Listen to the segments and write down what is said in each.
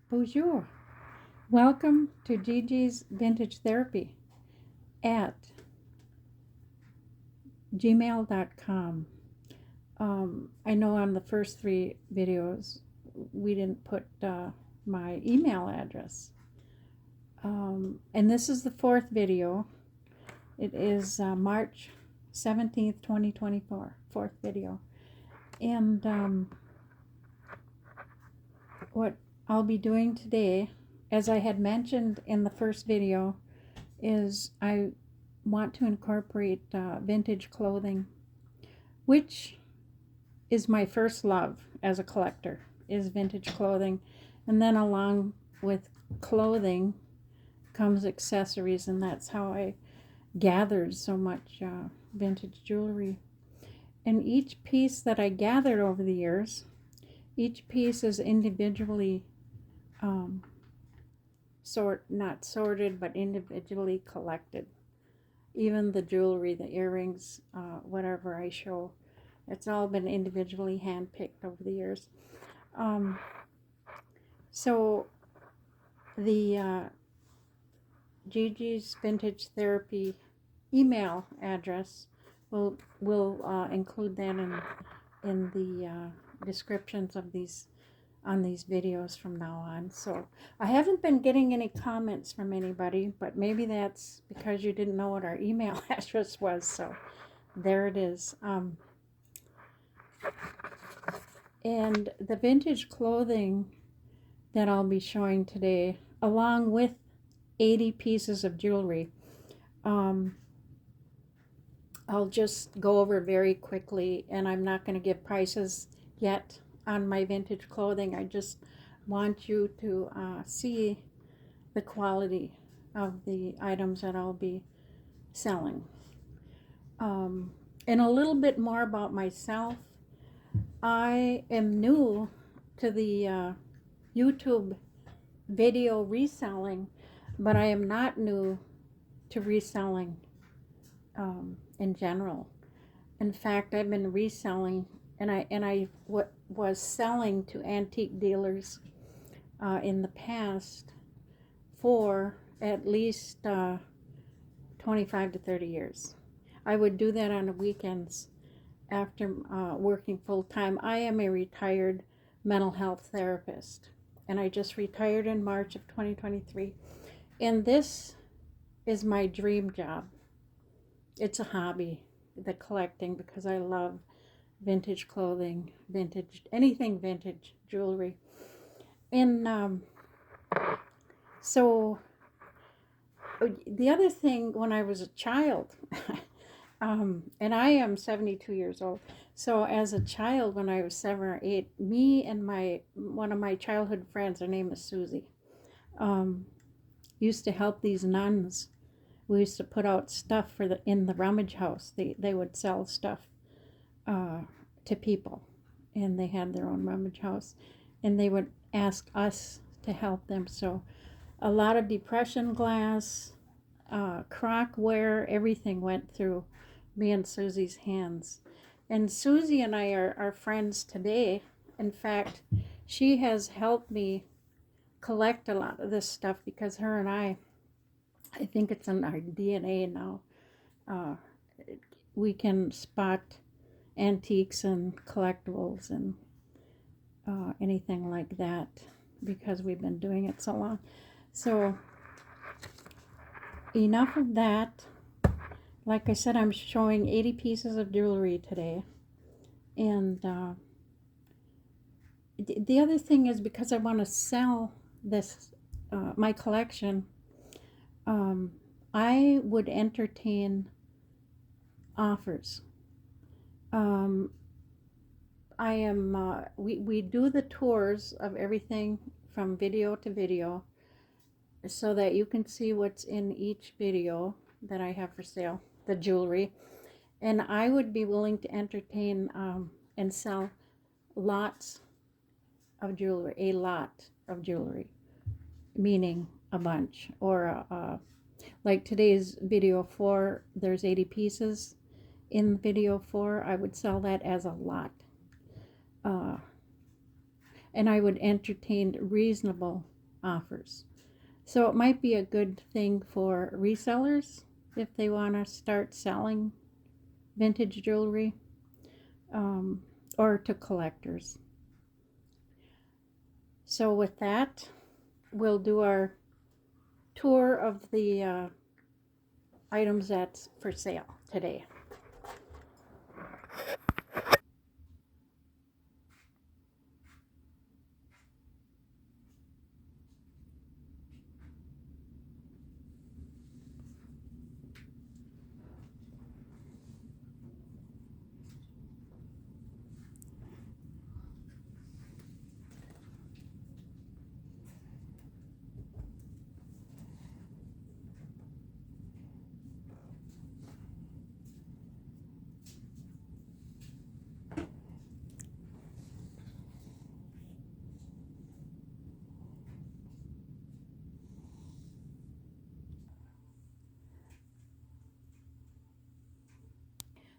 Bonjour. Welcome to Gigi's Vintage Therapy at gmail.com. I know on the first three videos we didn't put my email address. And this is the fourth video. It is March 17th, 2024, fourth video. And what I'll be doing today, as I had mentioned in the first video, is I want to incorporate vintage clothing, which is my first love as a collector, is vintage clothing. And then along with clothing comes accessories, and that's how I gathered so much vintage jewelry. And each piece that I gathered over the years, each piece is individually not sorted, but individually collected. Even the jewelry, the earrings, whatever I show, it's all been individually handpicked over the years. So the Gigi's Vintage Therapy email address will include that in the descriptions of these videos from now on. So I haven't been getting any comments from anybody, but maybe that's because you didn't know what our email address was. So there it is. And the vintage clothing that I'll be showing today, along with 80 pieces of jewelry, I'll just go over very quickly, and I'm not going to give prices yet on my vintage clothing. I just want you to see the quality of the items that I'll be selling. And a little bit more about myself. I am new to the YouTube video reselling, but I am not new to reselling in general. In fact, I've been reselling, and I was selling to antique dealers in the past for at least 25 to 30 years. I would do that on the weekends after working full-time. I am a retired mental health therapist, and I just retired in March of 2023. And this is my dream job. It's a hobby, the collecting, because I love vintage clothing, anything vintage jewelry. And so the other thing, when I was a child, and I am 72 years old, so as a child, when I was 7 or 8, me and one of my childhood friends, her name is Susie, used to help these nuns. We used to put out stuff in the rummage house. They would sell stuff to people, and they had their own rummage house, and they would ask us to help them. So a lot of depression glass, crockware, everything went through me and Susie's hands. And Susie and I are friends today. In fact, she has helped me collect a lot of this stuff, because her and I think it's in our DNA now. We can spot antiques and collectibles and anything like that, because we've been doing it so long. So enough of that. Like I said, I'm showing 80 pieces of jewelry today. And the other thing is, because I want to sell this, my collection, I would entertain offers. We do the tours of everything from video to video, so that you can see what's in each video that I have for sale, the jewelry. And I would be willing to entertain and sell lots of jewelry, a lot of jewelry, meaning a bunch, or like today's video 4, there's 80 pieces. In video 4, I would sell that as a lot. And I would entertain reasonable offers. So it might be a good thing for resellers if they want to start selling vintage jewelry, or to collectors. So with that, we'll do our tour of the items that's for sale today.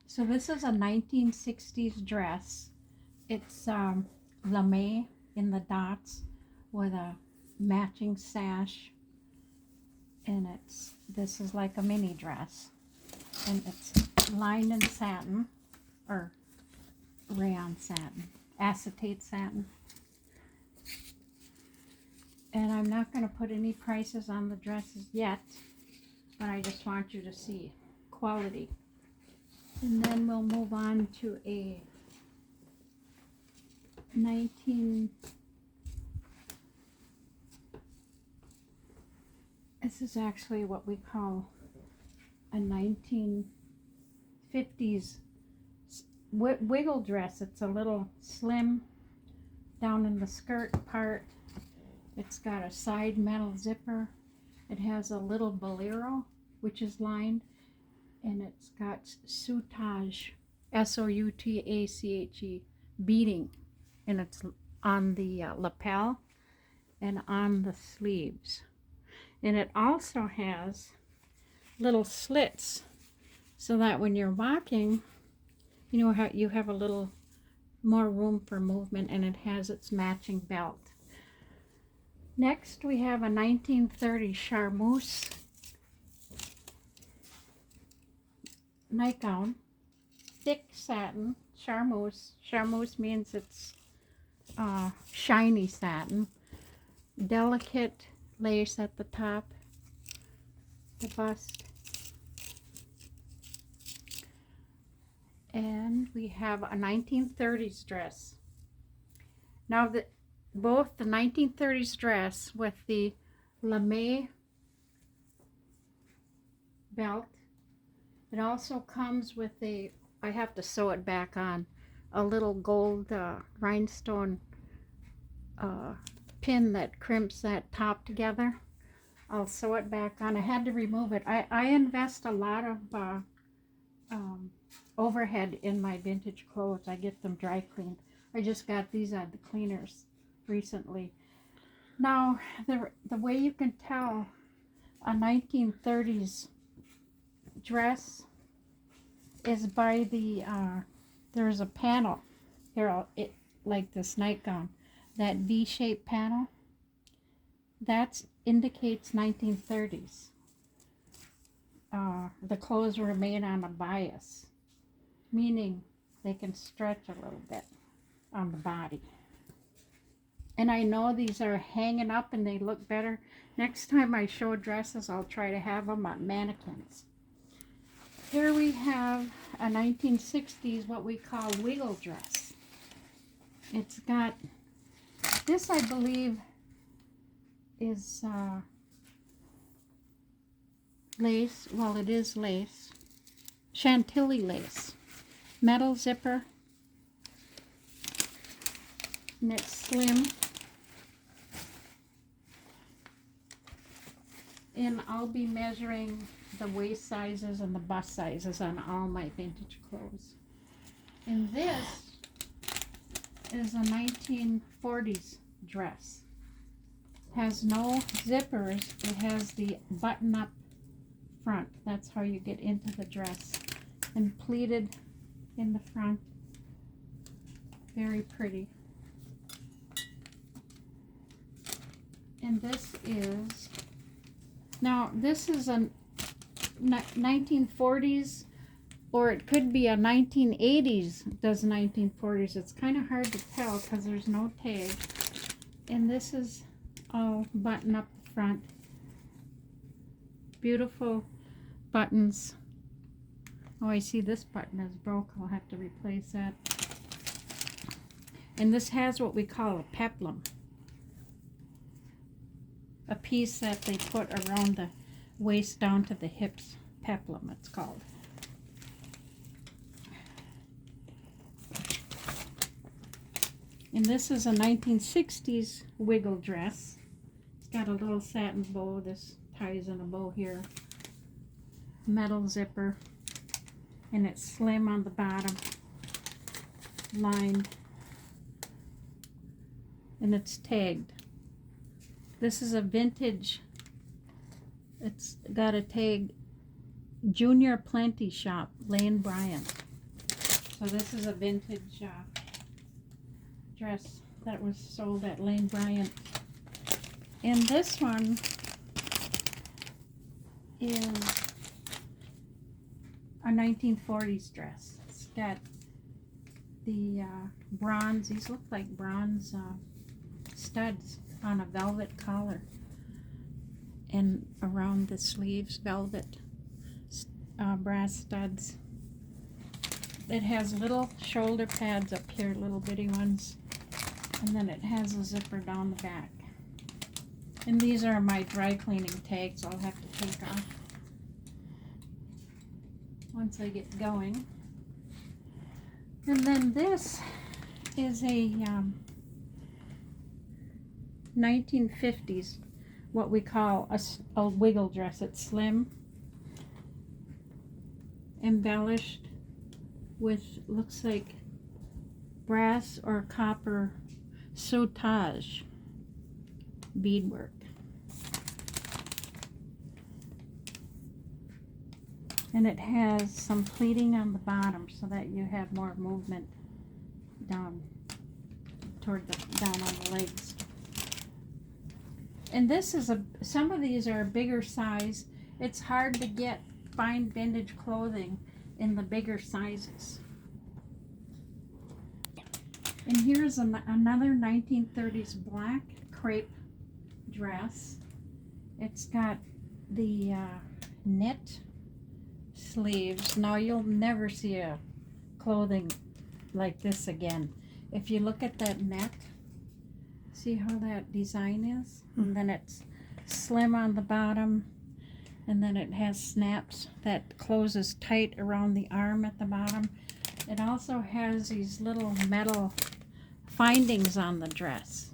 So this is a 1960s dress. It's lame in the dots with a matching sash, and this is like a mini dress, and it's lined in satin, or rayon satin, acetate satin. And I'm not going to put any prices on the dresses yet, but I just want you to see quality. And then we'll move on to a 19, this is actually what we call a 1950s wiggle dress. It's a little slim down in the skirt part. It's got a side metal zipper. It has a little bolero, which is lined, and it's got soutache, S-O-U-T-A-C-H-E, beading, and it's on the lapel and on the sleeves. And it also has little slits so that when you're walking, you know how you have a little more room for movement, and it has its matching belt. Next, we have a 1930 charmeuse nightgown, thick satin, charmeuse. Charmeuse means it's shiny satin, delicate lace at the top, the bust, and we have a 1930s dress. Now both the 1930s dress with the lame belt, it also comes with I have to sew it back on, a little gold rhinestone pin that crimps that top together. I'll sew it back on. I had to remove it. I invest a lot of overhead in my vintage clothes. I get them dry cleaned. I just got these at the cleaners recently. Now, the way you can tell a 1930s dress is by there's a panel here, like this nightgown, that V-shaped panel, that indicates 1930s. The clothes were made on a bias, meaning they can stretch a little bit on the body. And I know these are hanging up and they look better. Next time I show dresses, I'll try to have them on mannequins. Here we have a 1960s, what we call wiggle dress. It's got, this I believe is lace. Well, it is lace. Chantilly lace. Metal zipper. And it's slim. And I'll be measuring the waist sizes and the bust sizes on all my vintage clothes. And this is a 1940s dress. Has no zippers. It has the button-up front. That's how you get into the dress. And pleated in the front. Very pretty. And this is, now this is a 1940s, or it could be a 1980s, does 1940s. It's kind of hard to tell because there's no tag. And this is all button up the front. Beautiful buttons. Oh, I see this button is broke. I'll have to replace that. And this has what we call a peplum. A piece that they put around the waist down to the hips. Peplum, it's called. And this is a 1960s wiggle dress. It's got a little satin bow. This ties in a bow here. Metal zipper. And it's slim on the bottom. Lined. And it's tagged. This is a vintage. It's got a tag. Junior Plenty Shop, Lane Bryant. So this is a vintage dress that was sold at Lane Bryant. And this one is a 1940s dress. It's got the bronze, these look like bronze studs on a velvet collar. And around the sleeves, velvet brass studs. It has little shoulder pads up here, little bitty ones. And then it has a zipper down the back. And these are my dry cleaning tags I'll have to take off once I get going. And then this is a 1950s, what we call a wiggle dress. It's slim, embellished with, looks like brass or copper sotage beadwork. And it has some pleating on the bottom so that you have more movement down toward the, down on the legs. And this is some of these are a bigger size. It's hard to find vintage clothing in the bigger sizes. And here's another 1930s black crepe dress. It's got the knit sleeves. Now you'll never see a clothing like this again. If you look at that net, see how that design is? And then it's slim on the bottom, and then it has snaps that closes tight around the arm at the bottom. It also has these little metal findings on the dress.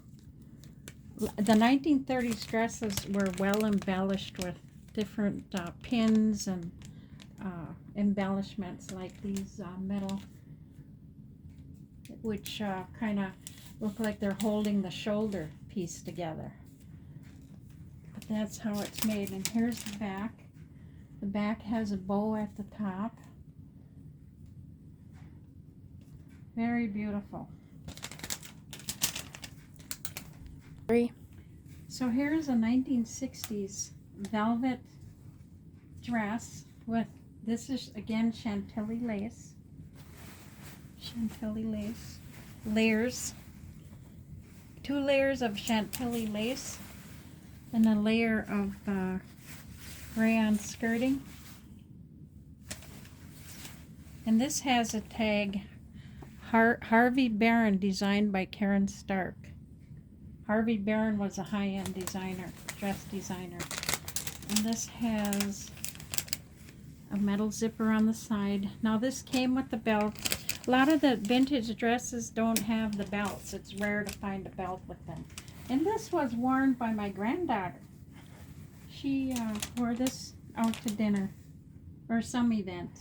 The 1930s dresses were well embellished with different pins and embellishments like these metal, which kind of look like they're holding the shoulder piece together. But that's how it's made. And here's the back. The back has a bow at the top. Very beautiful. So here's a 1960s velvet dress with, this is again Chantilly lace. Chantilly lace. Layers. 2 layers of Chantilly lace and a layer of rayon skirting. And this has a tag, Harvey Barron, designed by Karen Stark. Harvey Barron was a high-end designer, dress designer. And this has a metal zipper on the side. Now this came with the belt. A lot of the vintage dresses don't have the belts. It's rare to find a belt with them. And this was worn by my granddaughter. She wore this out to dinner or some event.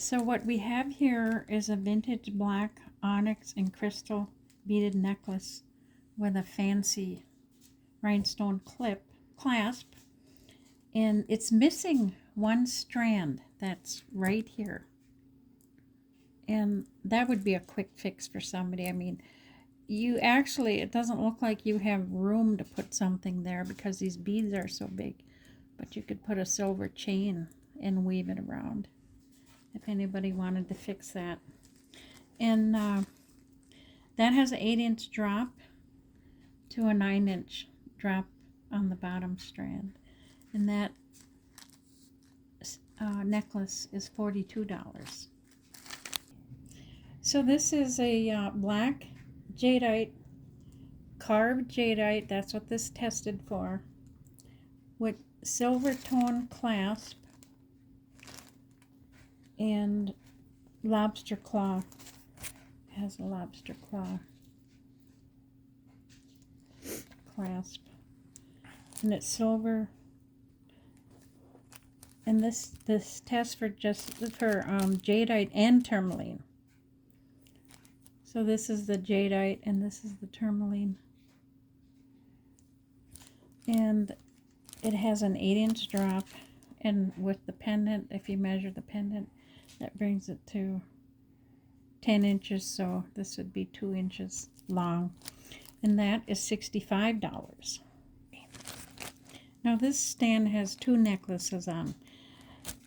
So what we have here is a vintage black onyx and crystal beaded necklace with a fancy rhinestone clasp, and it's missing one strand that's right here. And that would be a quick fix for somebody. I mean, you actually, it doesn't look like you have room to put something there because these beads are so big, but you could put a silver chain and weave it around if anybody wanted to fix that. And that has an 8-inch drop to a 9-inch drop on the bottom strand, and that necklace is $42. So this is a black jadeite, carved jadeite, that's what this tested for, with silver tone clasp and lobster claw. It has a lobster claw clasp, and it's silver. And this test for jadeite and tourmaline. So this is the jadeite and this is the tourmaline. And it has an 8-inch drop, and with the pendant, if you measure the pendant, that brings it to 10 inches, so this would be 2 inches long. And that is $65. Now this stand has 2 necklaces on.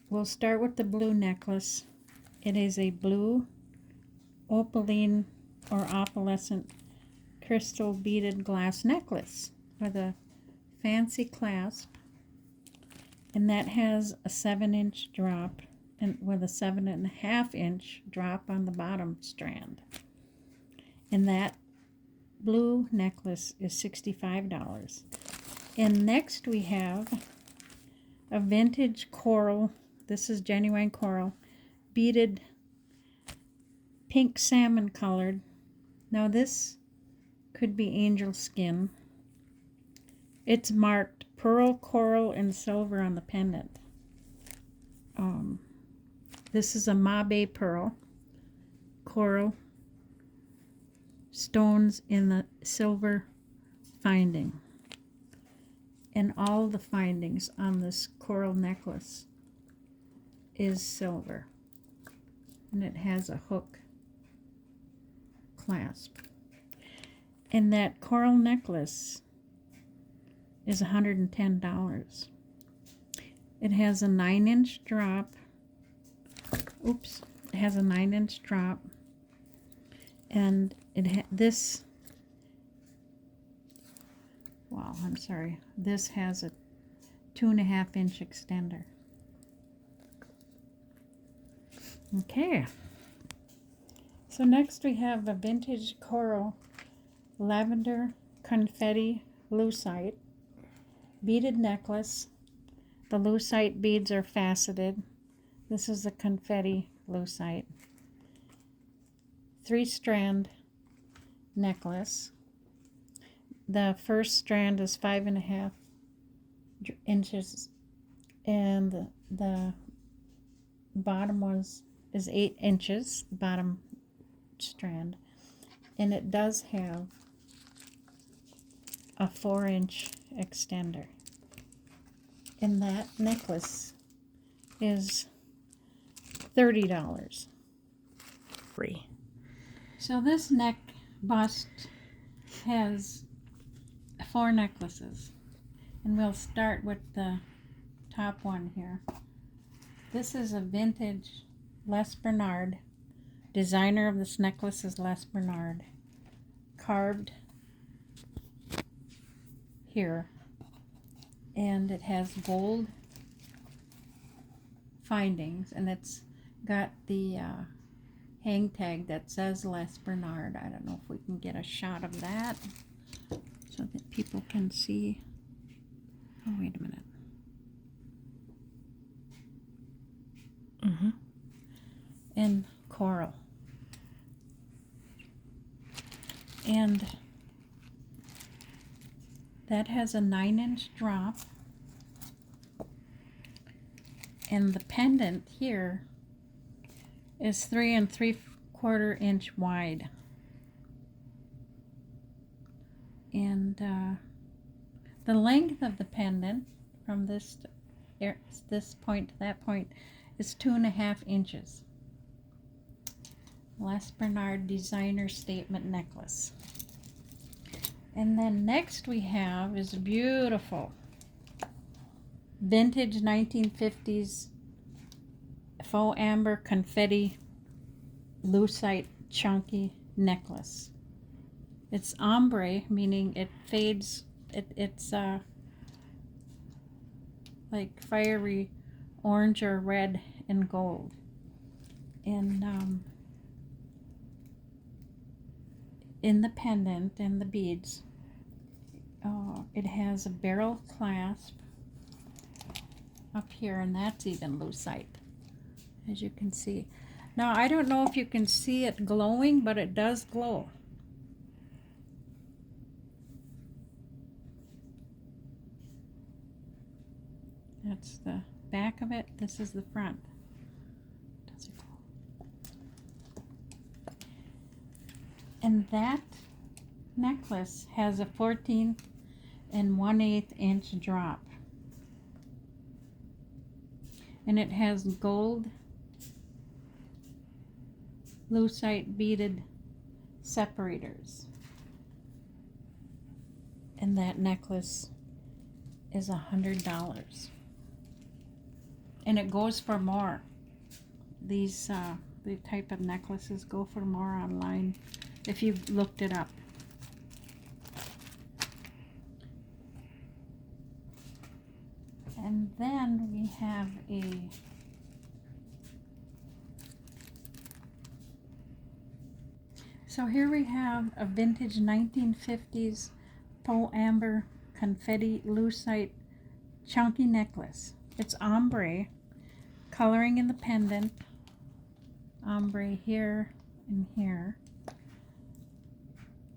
We'll start with the blue necklace. It is a blue opaline or opalescent crystal beaded glass necklace with a fancy clasp, and that has a 7-inch drop and with a 7.5-inch drop on the bottom strand. And that blue necklace is $65. And next we have a vintage coral. This is genuine coral, beaded pink salmon colored. Now this could be angel skin. It's marked pearl, coral, and silver on the pendant. This is a mabe pearl, coral, stones in the silver finding. And all the findings on this coral necklace is silver, and it has a hook clasp. And that coral necklace is $110. It has a 9-inch drop. Oops, it has a 9-inch drop, and this has a 2.5-inch extender. Okay, so next we have a vintage coral lavender confetti lucite beaded necklace. The lucite beads are faceted. This is the confetti lucite. 3-strand necklace. The first strand is 5.5 inches, and the bottom one is 8 inches, the bottom strand, and it does have a 4-inch extender. And that necklace is $30. Free. So this neck bust has 4 necklaces, and we'll start with the top one here. This is a vintage Les Bernard. Designer of this necklace is Les Bernard. Carved here, and it has gold findings, and it's got the hang tag that says Les Bernard. I don't know if we can get a shot of that so that people can see. Oh, wait a minute. And coral. And that has a 9-inch drop. And the pendant here is 3 3/4 inch wide. And the length of the pendant from this point to that point is 2.5 inches. Les Bernard Designer Statement Necklace. And then next we have is a beautiful vintage 1950s faux amber confetti lucite chunky necklace. It's ombre, meaning it fades. It's like fiery orange or red and gold. And in the pendant and the beads, it has a barrel clasp up here, and that's even lucite, as you can see. Now, I don't know if you can see it glowing, but it does glow. That's the back of it. This is the front. Does it glow? And that necklace has a 14 1/8 inch drop. And it has gold lucite beaded separators. And that necklace is $100. And it goes for more. These the type of necklaces go for more online if you've looked it up. And then we have so here we have a vintage 1950s faux amber confetti lucite chunky necklace. It's ombre, coloring in the pendant, ombre here and here.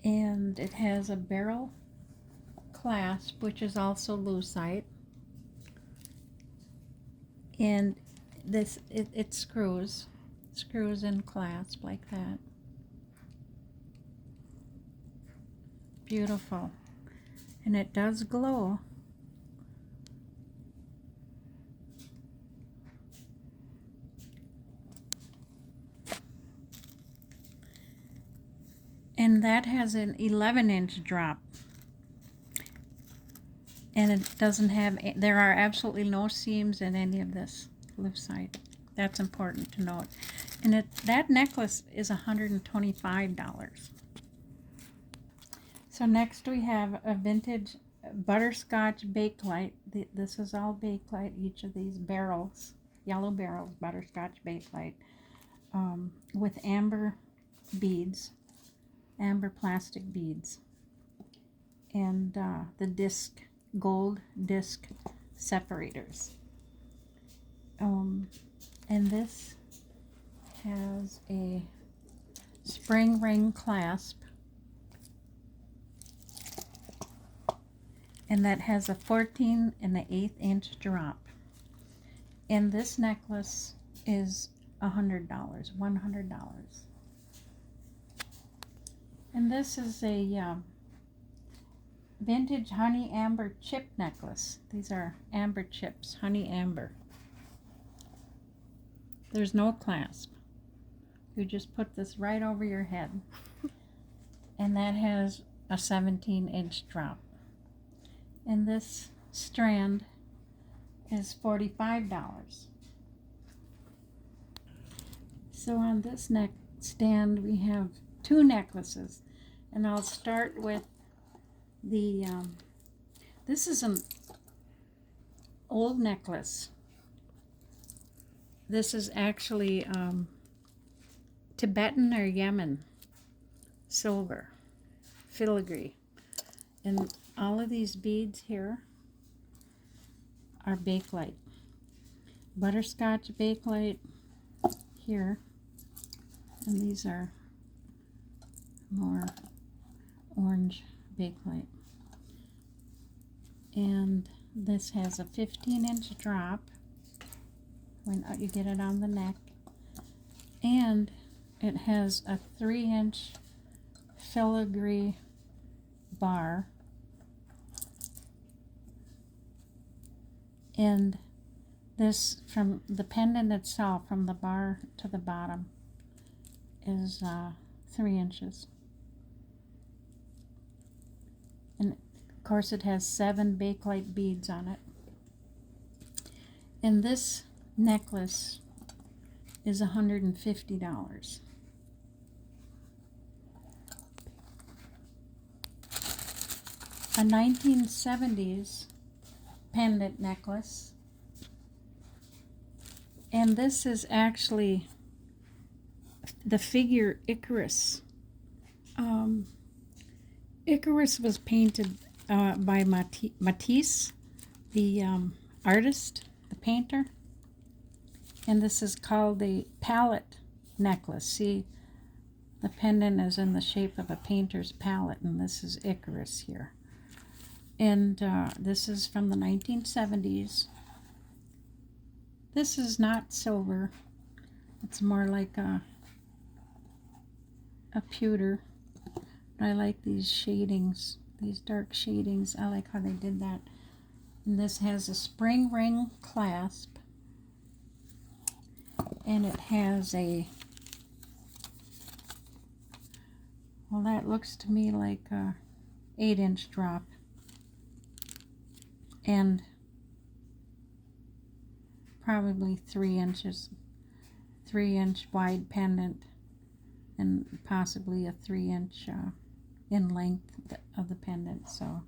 And it has a barrel clasp, which is also lucite. And this, it screws in clasp like that. Beautiful. And it does glow. And that has an 11-inch drop. And it doesn't have, there are absolutely no seams in any of this lucite. That's important to note. And that necklace is $125. So next we have a vintage butterscotch bakelite. This is all bakelite, each of these barrels, yellow barrels, butterscotch bakelite, with amber beads, amber plastic beads, and the disc, gold disc separators. And this has a spring ring clasp, and that has a 14 1/8 inch drop. And this necklace is $100. And this is a vintage honey amber chip necklace. These are amber chips, honey amber. There's no clasp. You just put this right over your head. And that has a 17-inch drop. And this strand is $45. So on this neck stand we have two necklaces, and I'll start with the this is an old necklace. This is actually Tibetan or Yemen silver filigree, and all of these beads here are bakelite, butterscotch bakelite here, and these are more orange bakelite. And this has a 15-inch drop when you get it on the neck, And it has a 3-inch filigree bar, and this, from the pendant itself, from the bar to the bottom, is 3 inches. And of course it has 7 bakelite beads on it. And this necklace is $150. A 1970s pendant necklace. And this is actually the figure Icarus. Icarus was painted by Matisse, the artist, the painter. And this is called the palette necklace. See, the pendant is in the shape of a painter's palette, and this is Icarus here. And this is from the 1970s. This is not silver. It's more like a pewter. But I like these shadings, these dark shadings. I like how they did that. And this has a spring ring clasp. And it has a, well, that looks to me like a 8-inch drop. And probably 3 inches, 3-inch wide pendant, and possibly a 3-inch in length of the pendant. So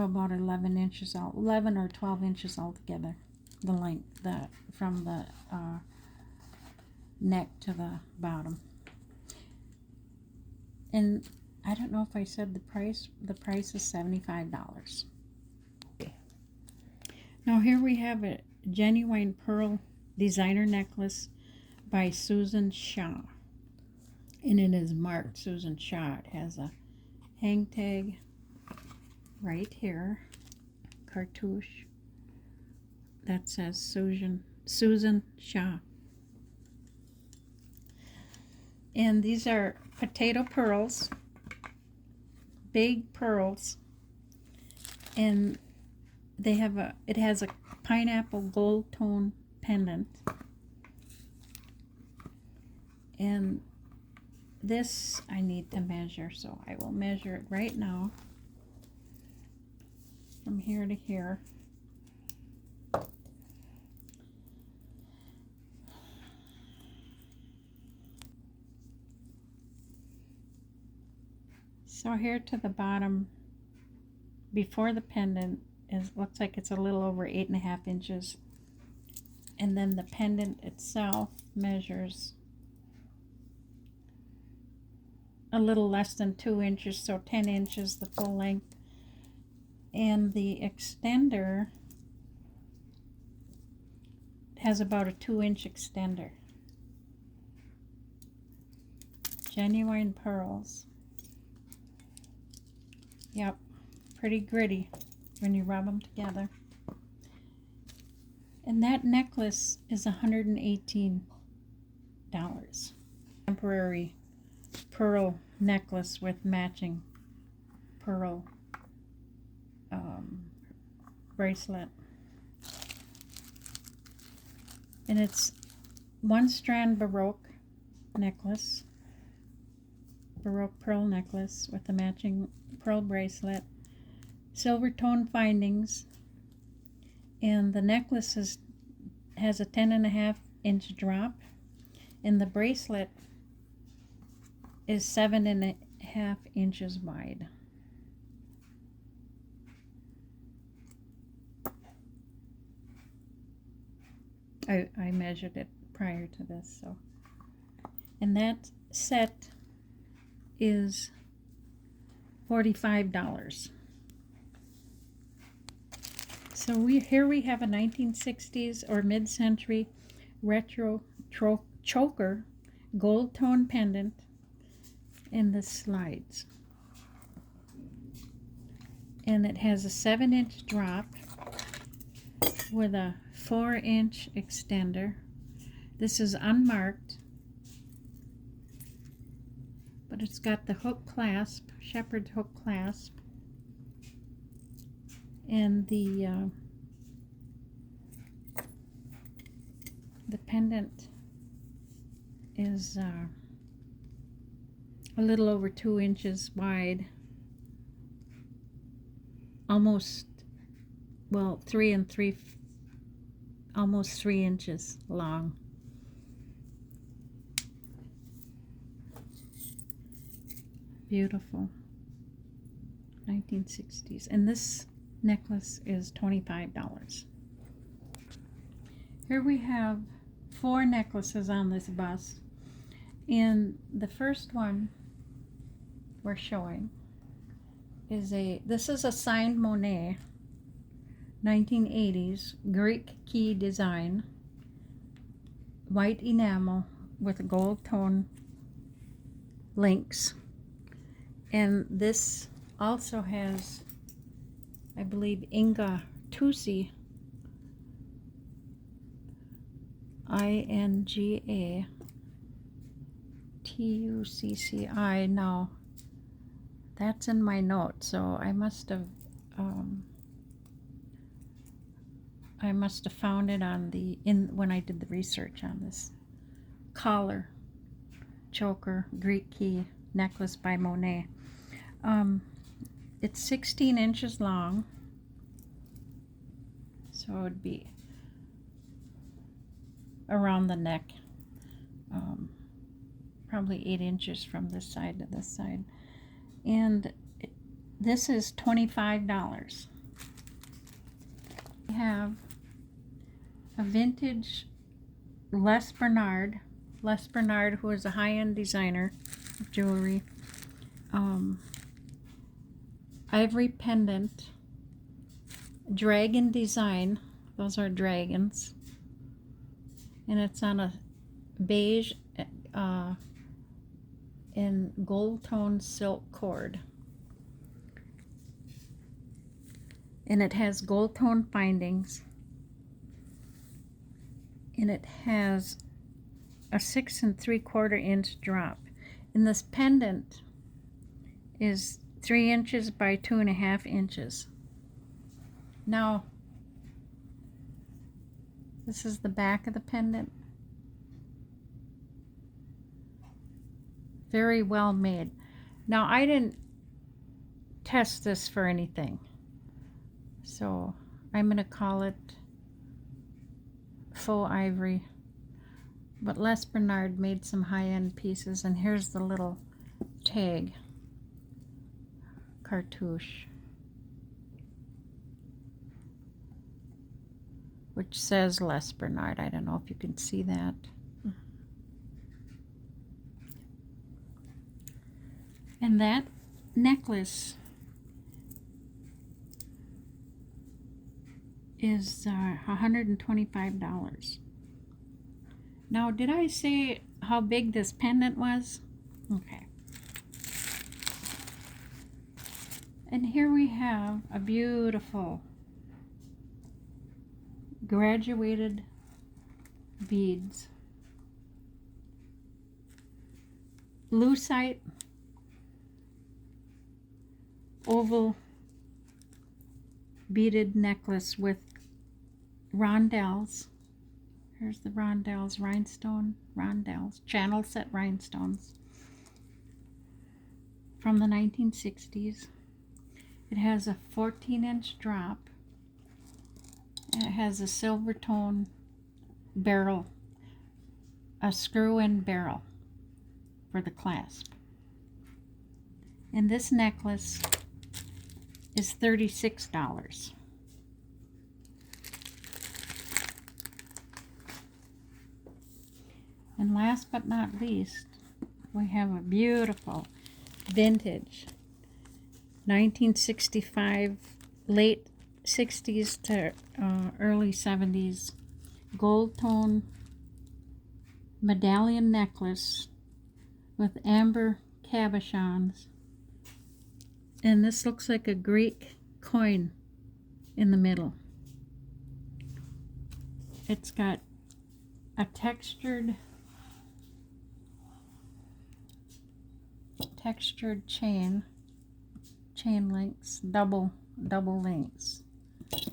about 11 inches, 11 or 12 inches altogether. The length, from the neck to the bottom. And I don't know if I said the price. The price is $75. Now here we have a genuine pearl designer necklace by Susan Shaw. And it is marked Susan Shaw. It has a hang tag right here, cartouche, that says Susan Shaw. And these are potato pearls, big pearls, and they have it has a pineapple gold tone pendant. And this I need to measure, so I will measure it right now from here to here. So here to the bottom, before the pendant, looks like it's a little over 8.5 inches. And then the pendant itself measures a little less than 2 inches, so 10 inches the full length. And the extender has about a 2-inch extender. Genuine pearls. Yep, pretty gritty when you rub them together. And that necklace is $118. Temporary pearl necklace with matching pearl bracelet. And it's 1-strand Baroque necklace. Baroque pearl necklace with a matching pearl bracelet, silver tone findings, and the necklace has a 10.5-inch drop, and the bracelet is 7.5 inches wide. I measured it prior to this, so. And that set is $45. So here we have a 1960s or mid-century retro choker gold tone pendant, and this slides. And it has a 7-inch drop with a 4-inch extender. This is unmarked, but it's got the hook clasp, shepherd's hook clasp, and the pendant is a little over 2 inches wide, almost, well, 3 and 3, almost 3 inches long. Beautiful 1960s, and this necklace is $25. Here we have 4 necklaces on this bust, and the first one we're showing is this is a signed Monet 1980s Greek key design, white enamel with gold tone links. And this also has, I believe, Inga Tucci, Inga Tucci. No, that's in my notes, so I must have found it on when I did the research on this collar choker Greek key necklace by Monet. It's 16 inches long, so it would be around the neck, probably 8 inches from this side to this side, and this is $25. We have a vintage Les Bernard, who is a high-end designer of jewelry, ivory pendant, dragon design, those are dragons, and it's on a beige and gold tone silk cord, and it has gold tone findings, and it has a 6 3/4 inch drop, and this pendant is 3 inches by 2.5 inches. Now, this is the back of the pendant. Very well made. Now, I didn't test this for anything, so I'm going to call it faux ivory. But Les Bernard made some high-end pieces, and here's the little tag cartouche, which says Les Bernard. I don't know if you can see that. And that necklace is $125. Now, did I say how big this pendant was? Okay. And here we have a beautiful graduated beads. Lucite oval beaded necklace with rondelles. Here's the rondelles, rondelles, channel set rhinestones from the 1960s. It has a 14-inch drop, and it has a silver tone barrel, a screw-in barrel for the clasp. And this necklace is $36. And last but not least, we have a beautiful vintage 1965, late 60s to early 70s gold tone medallion necklace with amber cabochons. And this looks like a Greek coin in the middle. It's got a textured chain links, double links,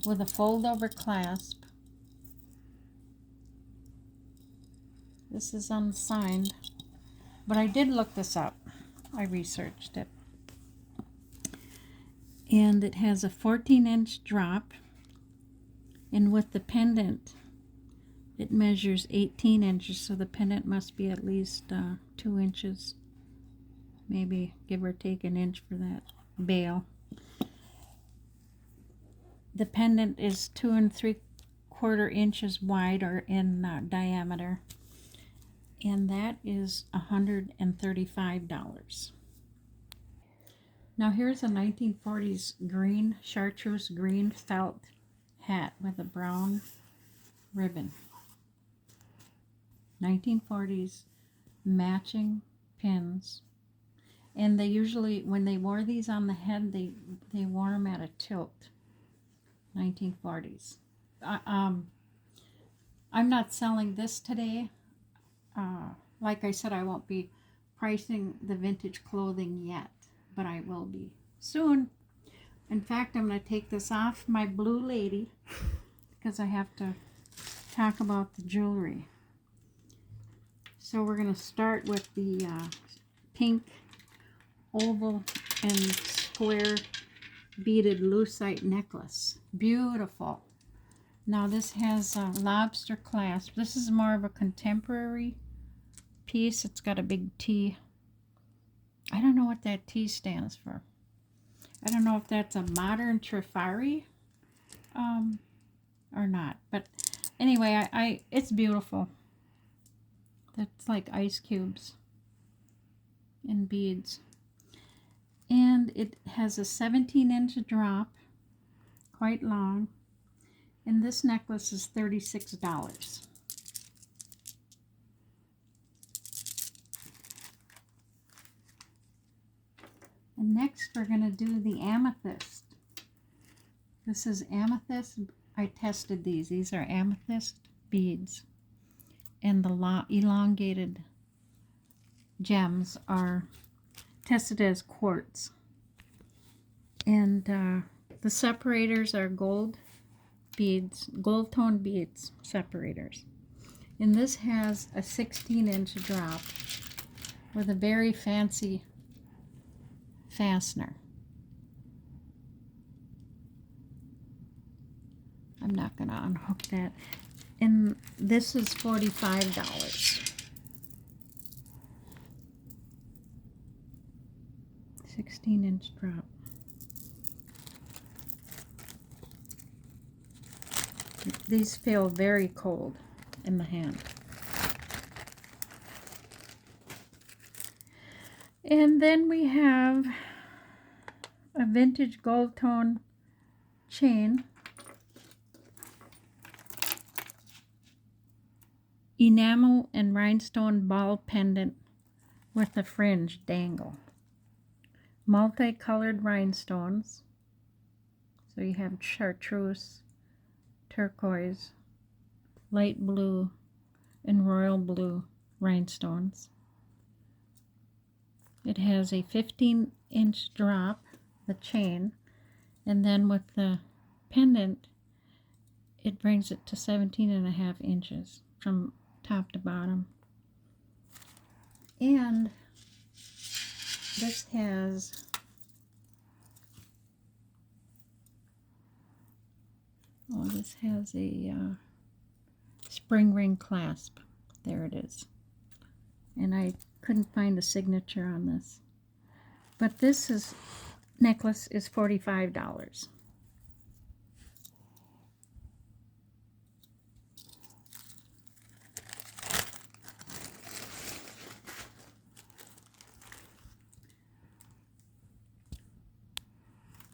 with a fold over clasp. This is unsigned, but I did look this up. I researched it. And it has a 14-inch drop, and with the pendant it measures 18 inches, so the pendant must be at least 2 inches, maybe give or take an inch for that bail. The pendant is 2 3/4 inches wide, or in diameter, and that is $135. Now here's a 1940s green, chartreuse green felt hat with a brown ribbon. 1940s matching pins. And they usually, when they wore these on the head, they wore them at a tilt. 1940s. I'm not selling this today. Like I said, I won't be pricing the vintage clothing yet, but I will be soon. In fact, I'm going to take this off my blue lady because I have to talk about the jewelry. So we're going to start with the pink oval and square beaded lucite necklace. Beautiful. Now this has a lobster clasp. This is more of a contemporary piece. It's got a big T. I don't know what that T stands for. I don't know if that's a modern Trifari or not. But anyway, it's beautiful. That's like ice cubes and beads. And it has a 17-inch drop, quite long. And this necklace is $36. And next we're going to do the amethyst. This is amethyst. I tested these. These are amethyst beads. And the elongated gems are tested as quartz. And the separators are gold beads, gold tone beads separators. And this has a 16-inch drop with a very fancy fastener. I'm not going to unhook that. And this is $45. 16-inch drop. These feel very cold in the hand. And then we have a vintage gold tone chain, enamel and rhinestone ball pendant with a fringe dangle, multicolored rhinestones. So you have chartreuse, turquoise, light blue, and royal blue rhinestones. It has a 15-inch drop, the chain, and then with the pendant, it brings it to 17.5 inches from top to bottom. And this has a spring ring clasp. There it is. And I couldn't find a signature on this. But this necklace is $45.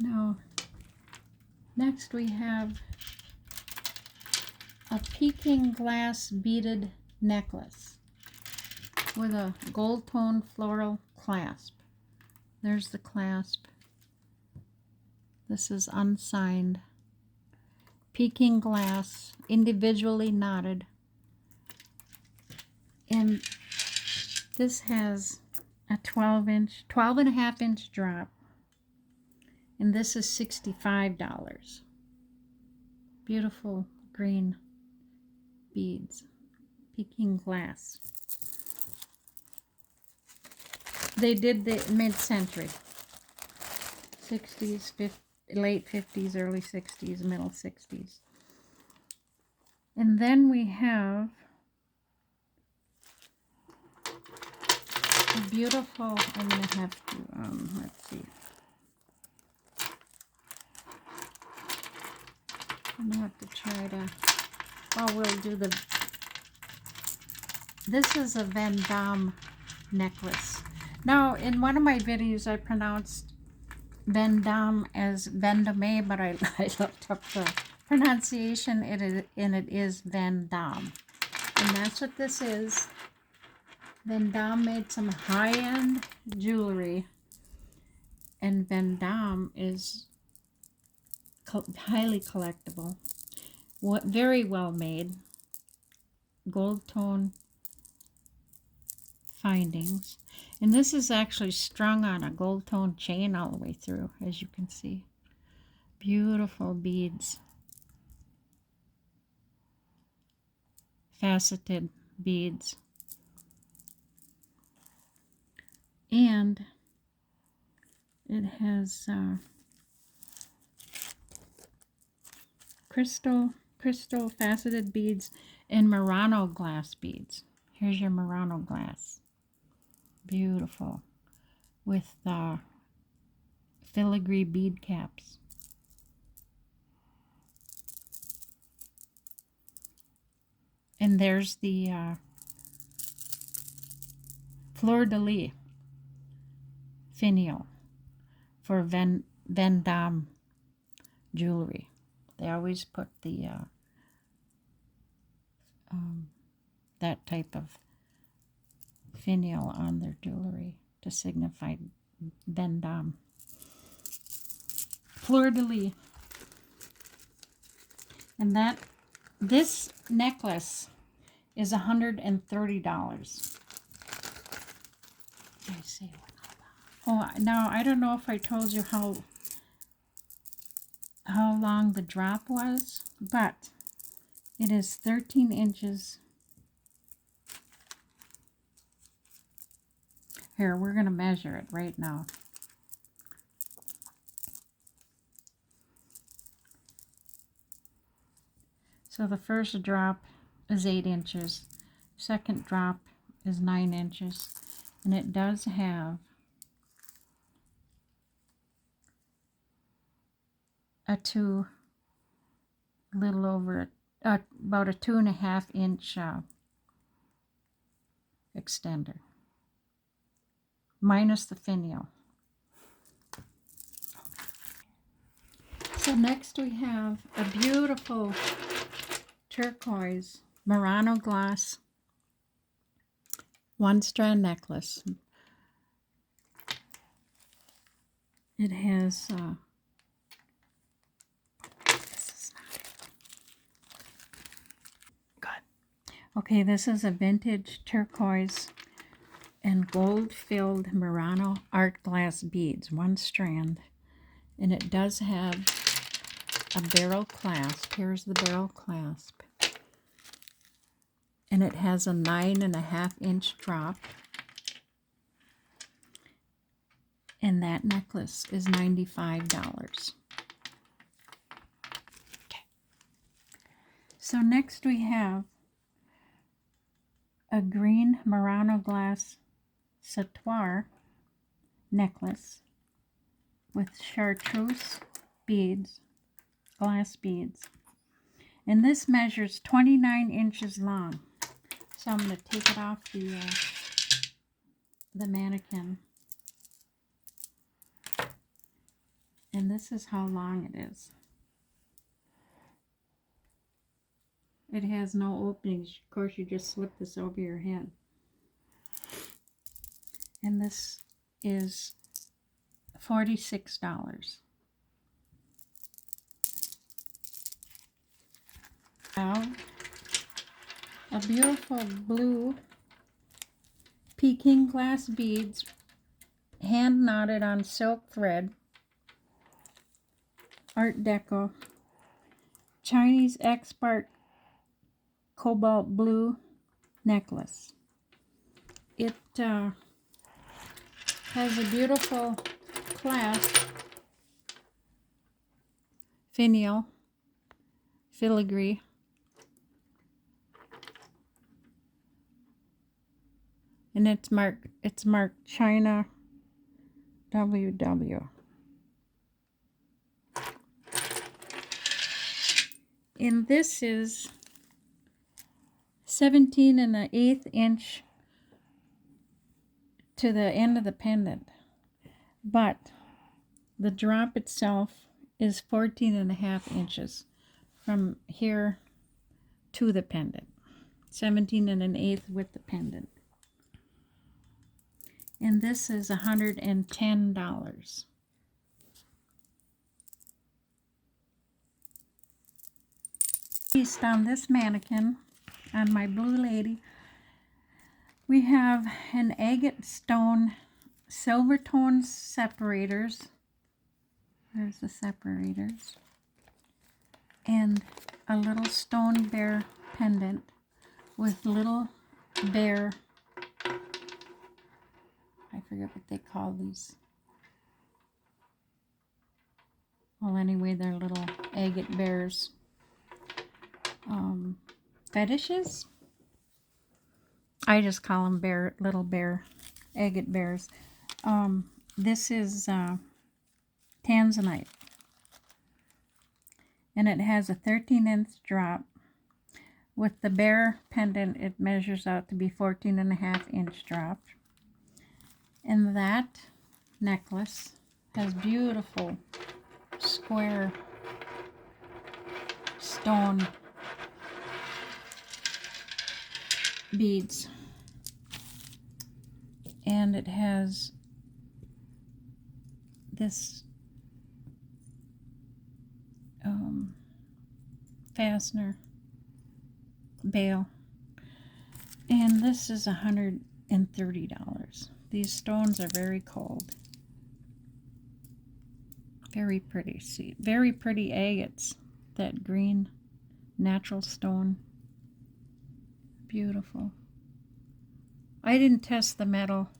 Now, next we have a Peking glass beaded necklace with a gold tone floral clasp. There's the clasp. This is unsigned. Peking glass, individually knotted. And this has a 12 and a half inch drop. And this is $65. Beautiful green beads. Peking glass. They did the mid-century. 60s, late 50s, early 60s, middle 60s. And then we have a beautiful, I'm going to have to, let's see. I'm going to have to try to, oh, we'll do the, this is a Van Damme necklace. Now, in one of my videos, I pronounced Van Damme as Vendome, but I looked up the pronunciation, and it is Van Damme. And that's what this is. Van Damme made some high-end jewelry, and Van Damme is highly collectible. Very well made. Gold tone findings. And this is actually strung on a gold tone chain all the way through, as you can see. Beautiful beads. Faceted beads. And it has crystal faceted beads and Murano glass beads. Here's your Murano glass. Beautiful. With filigree bead caps. And there's the fleur-de-lis finial for Van Damme jewelry. They always put the that type of finial on their jewelry to signify Van Damme. Fleur-de-lis. And this necklace is $130. I see. Oh, now I don't know if I told you how long the drop was, but it is 13 inches. Here, we're going to measure it right now. So the first drop is 8 inches. Second drop is 9 inches. And it does have a about a 2.5 inch extender, minus the finial. So next we have a beautiful turquoise Murano glass 1-strand necklace. It has okay, this is a vintage turquoise and gold-filled Murano art glass beads, 1 strand. And it does have a barrel clasp. Here's the barrel clasp. And it has a 9.5 inch drop. And that necklace is $95. Okay. So next we have a green Murano glass sautoir necklace with chartreuse beads, glass beads. And this measures 29 inches long. So I'm going to take it off the mannequin. And this is how long it is. It has no openings. Of course, you just slip this over your head. And this is $46. Now, a beautiful blue Peking glass beads, hand knotted on silk thread, Art Deco, Chinese expert cobalt blue necklace. It has a beautiful clasp, finial, filigree, and it's marked China WW. And this is 17 1/8 inch to the end of the pendant, but the drop itself is 14 1/2 inches from here to the pendant. 17 1/8 with the pendant. And this is $110. Based on this mannequin, on my blue lady, we have an agate stone silver tone separators. There's the separators. And a little stone bear pendant with little bear, I forget what they call these. Well, anyway, they're little agate bears. Fetishes? I just call them little bear, agate bears. This is tanzanite. And it has a 13-inch drop. With the bear pendant, it measures out to be 14 1/2 inch drop. And that necklace has beautiful square stone beads. And it has this fastener bail. And this is $130. These stones are very cold. Very pretty. See, very pretty agates. That green natural stone. Beautiful. I didn't test the metal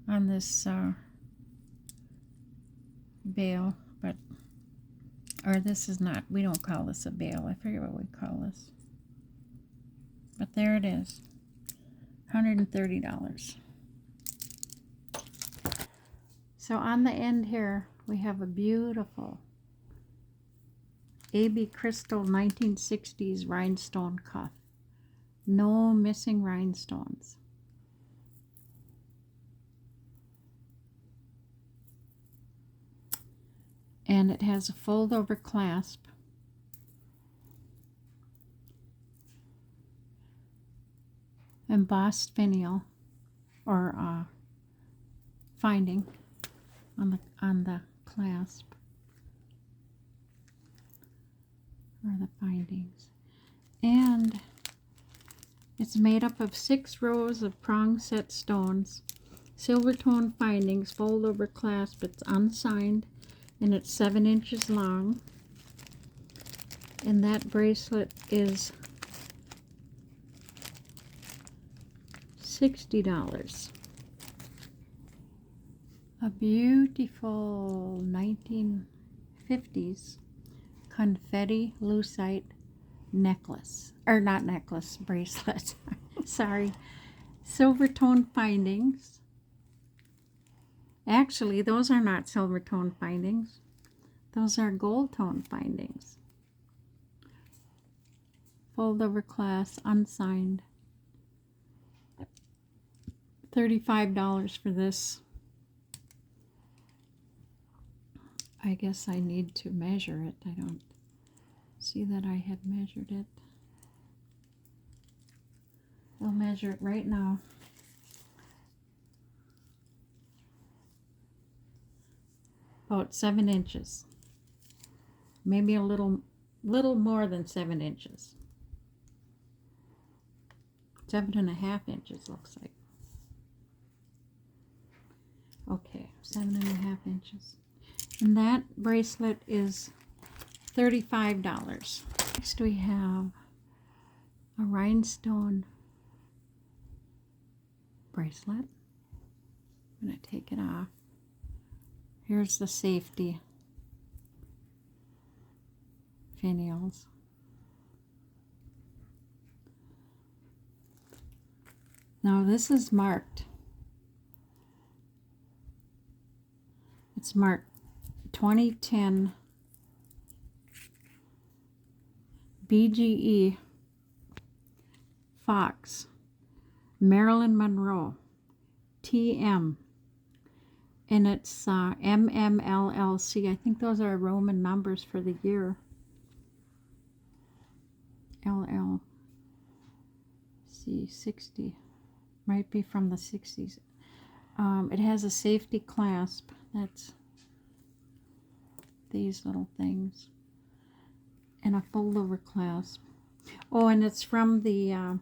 on this bail, but, or this is not, we don't call this a bail. I forget what we call this. But there it is. $130. So on the end here, we have a beautiful AB Crystal 1960s rhinestone cuff. No missing rhinestones. And it has a fold-over clasp. Embossed finial, or finding on the clasp, or the findings. And it's made up of 6 rows of prong set stones, silver tone findings, fold over clasp. It's unsigned, and it's 7 inches long. And that bracelet is $60. A beautiful 1950s confetti lucite necklace, or not necklace, bracelet. Sorry. Silver tone findings. Actually, those are not silver tone findings. Those are gold tone findings. Fold over clasp, unsigned. $35 for this. I guess I need to measure it. I don't see that I had measured it. I'll measure it right now. About 7 inches. Maybe a little more than 7 inches. 7 1/2 inches looks like. Okay, 7.5 inches. And that bracelet is $35. Next we have a rhinestone bracelet. I'm going to take it off. Here's the safety finials. Now this is marked. It's marked 2010 BGE Fox, Marilyn Monroe, TM, and it's MMLLC. I think those are Roman numbers for the year. LLC 60, might be from the 60s. It has a safety clasp. That's these little things, and a fold over clasp. Oh, and it's from the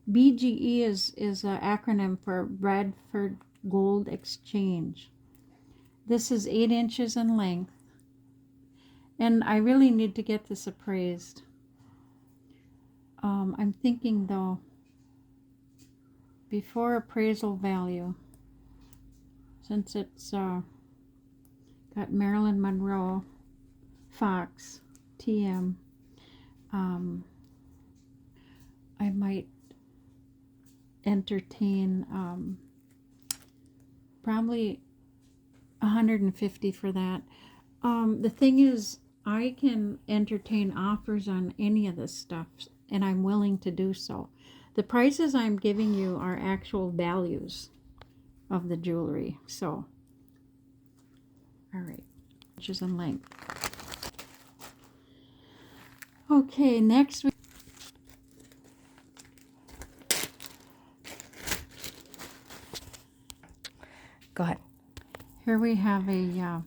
BGE is an acronym for Bradford Gold Exchange. This is 8 inches in length, and I really need to get this appraised. I'm thinking though, before appraisal value, since it's got Marilyn Monroe, Fox, TM, I might entertain probably $150 for that. The thing is, I can entertain offers on any of this stuff, and I'm willing to do so. The prices I'm giving you are actual values of the jewelry. So, all right, inches in length. Okay, next we Go ahead. here we have a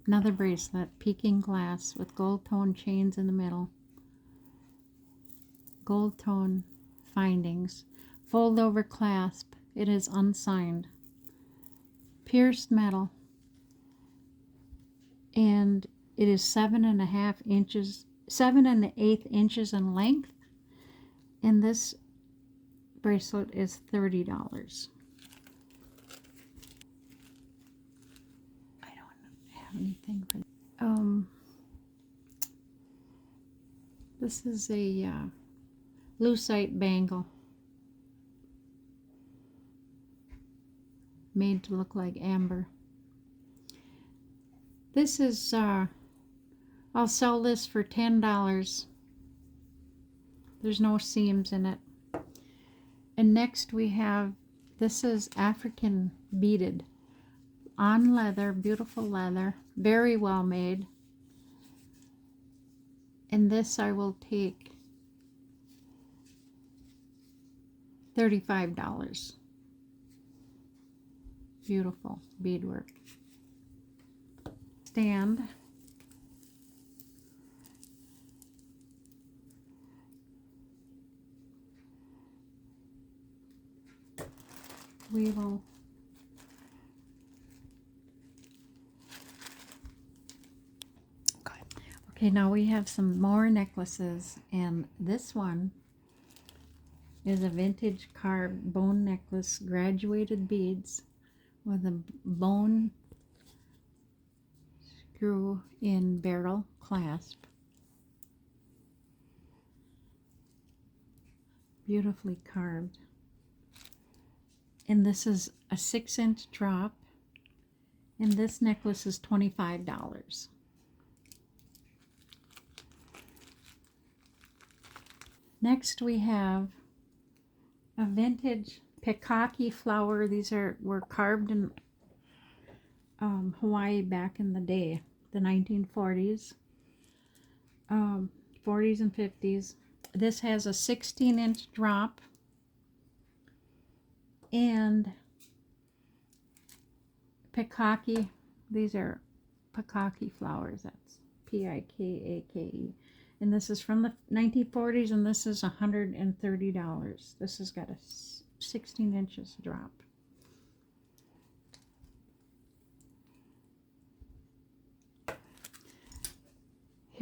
another bracelet, peking glass with gold tone chains in the middle, gold tone findings, fold over clasp. It is unsigned, pierced metal, and it is 7.5 inches, 7 1/8 inches in length, and this bracelet is $30. I don't have anything for this is a lucite bangle made to look like amber. This is I'll sell this for $10. There's no seams in it. And next we have, this is African beaded on leather, beautiful leather, very well made. And this I will take $35. Beautiful beadwork. Stand. We will okay, now we have some more necklaces, and this one is a vintage carved bone necklace, graduated beads with a bone screw in barrel clasp. Beautifully carved. And this is a 6-inch drop, and this necklace is $25. Next we have a vintage peacocky flower. These were carved in Hawaii back in the day, the 1940s, 40s and 50s. This has a 16-inch drop and peacocky. These are peacocky flowers. That's P-I-K-A-K-E. And this is from the 1940s, and this is $130. This has got a 16 inches drop.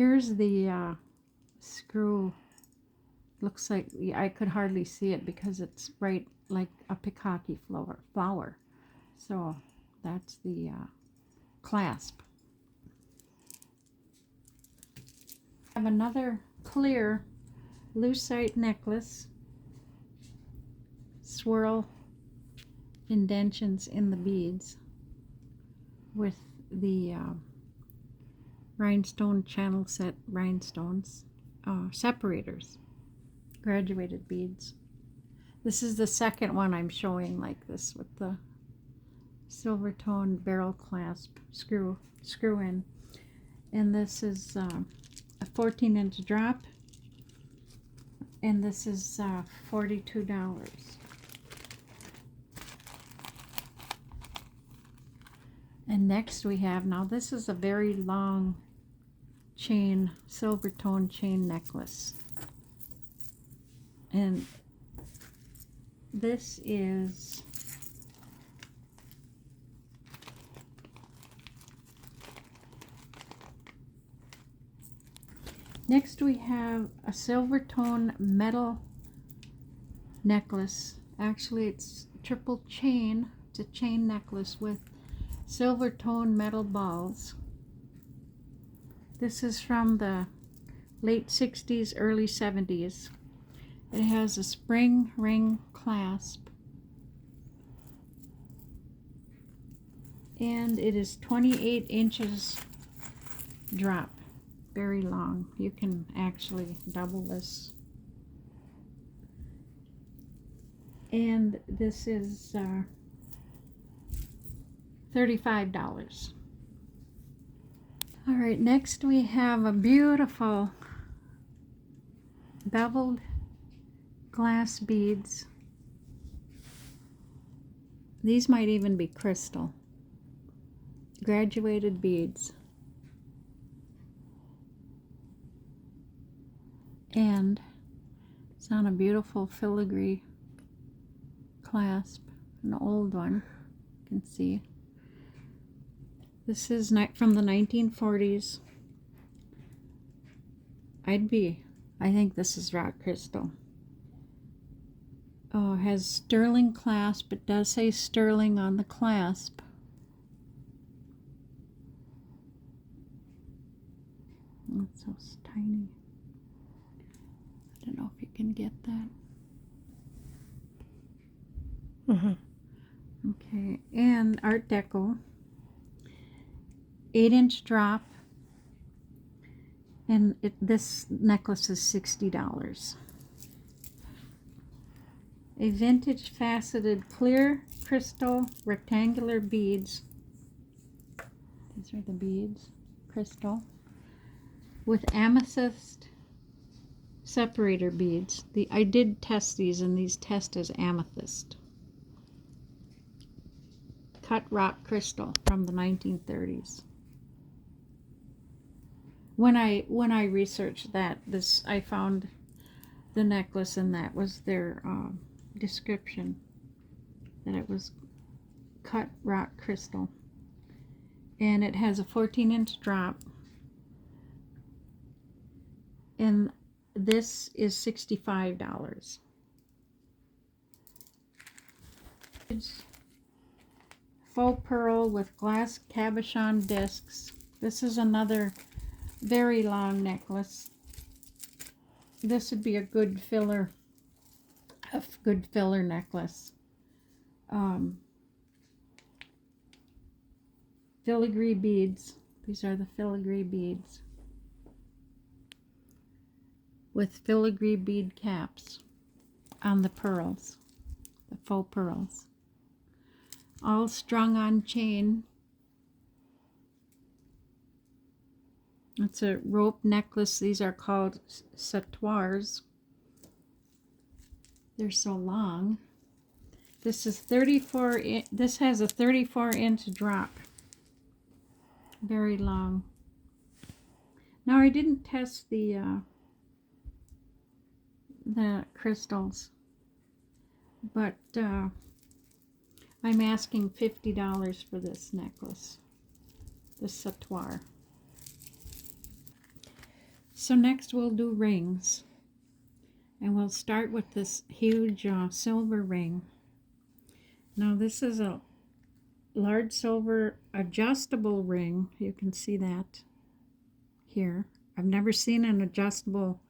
Here's the screw. Looks like I could hardly see it because it's right like a peacocky flower. So that's the clasp. I have another clear lucite necklace. Swirl indentions in the beads with the rhinestone channel set rhinestones separators, graduated beads. This is the second one I'm showing like this with the silver tone barrel clasp screw in, and this is a 14-inch drop, and this is $42. And next we have, now this is a very long chain, silver tone chain necklace. And this is next we have a silver tone metal necklace. Actually it's triple chain. It's a chain necklace with silver tone metal balls. This is from the late 60s, early 70s. It has a spring ring clasp, and it is 28 inches drop, very long. You can actually double this. And this is $35. All right, next we have a beautiful beveled glass beads. These might even be crystal. Graduated beads. And it's on a beautiful filigree clasp, an old one, you can see. This is from the 1940s. I think this is rock crystal. Oh, it has sterling clasp. It does say sterling on the clasp. Oh, it's so tiny. I don't know if you can get that. Okay, and Art Deco. 8-inch drop, and this necklace is $60. A vintage faceted clear crystal rectangular beads. These are the beads, crystal, with amethyst separator beads. I did test these, and these test as amethyst. Cut rock crystal from the 1930s. When I researched that, I found the necklace, and that was their description, that it was cut rock crystal, and it has a 14-inch drop, and this is $65. It's faux pearl with glass cabochon discs. This is another very long necklace. This would be a good filler necklace. Filigree beads. These are the filigree beads with filigree bead caps on the pearls, the faux pearls, all strung on chain. It's a rope necklace. These are called sautoirs. They're so long. This is 34. This has a 34-inch drop. Very long. Now I didn't test the crystals, but I'm asking $50 for this necklace, this sautoir. So next we'll do rings. And we'll start with this huge silver ring. Now this is a large silver adjustable ring. You can see that here. I've never seen an adjustable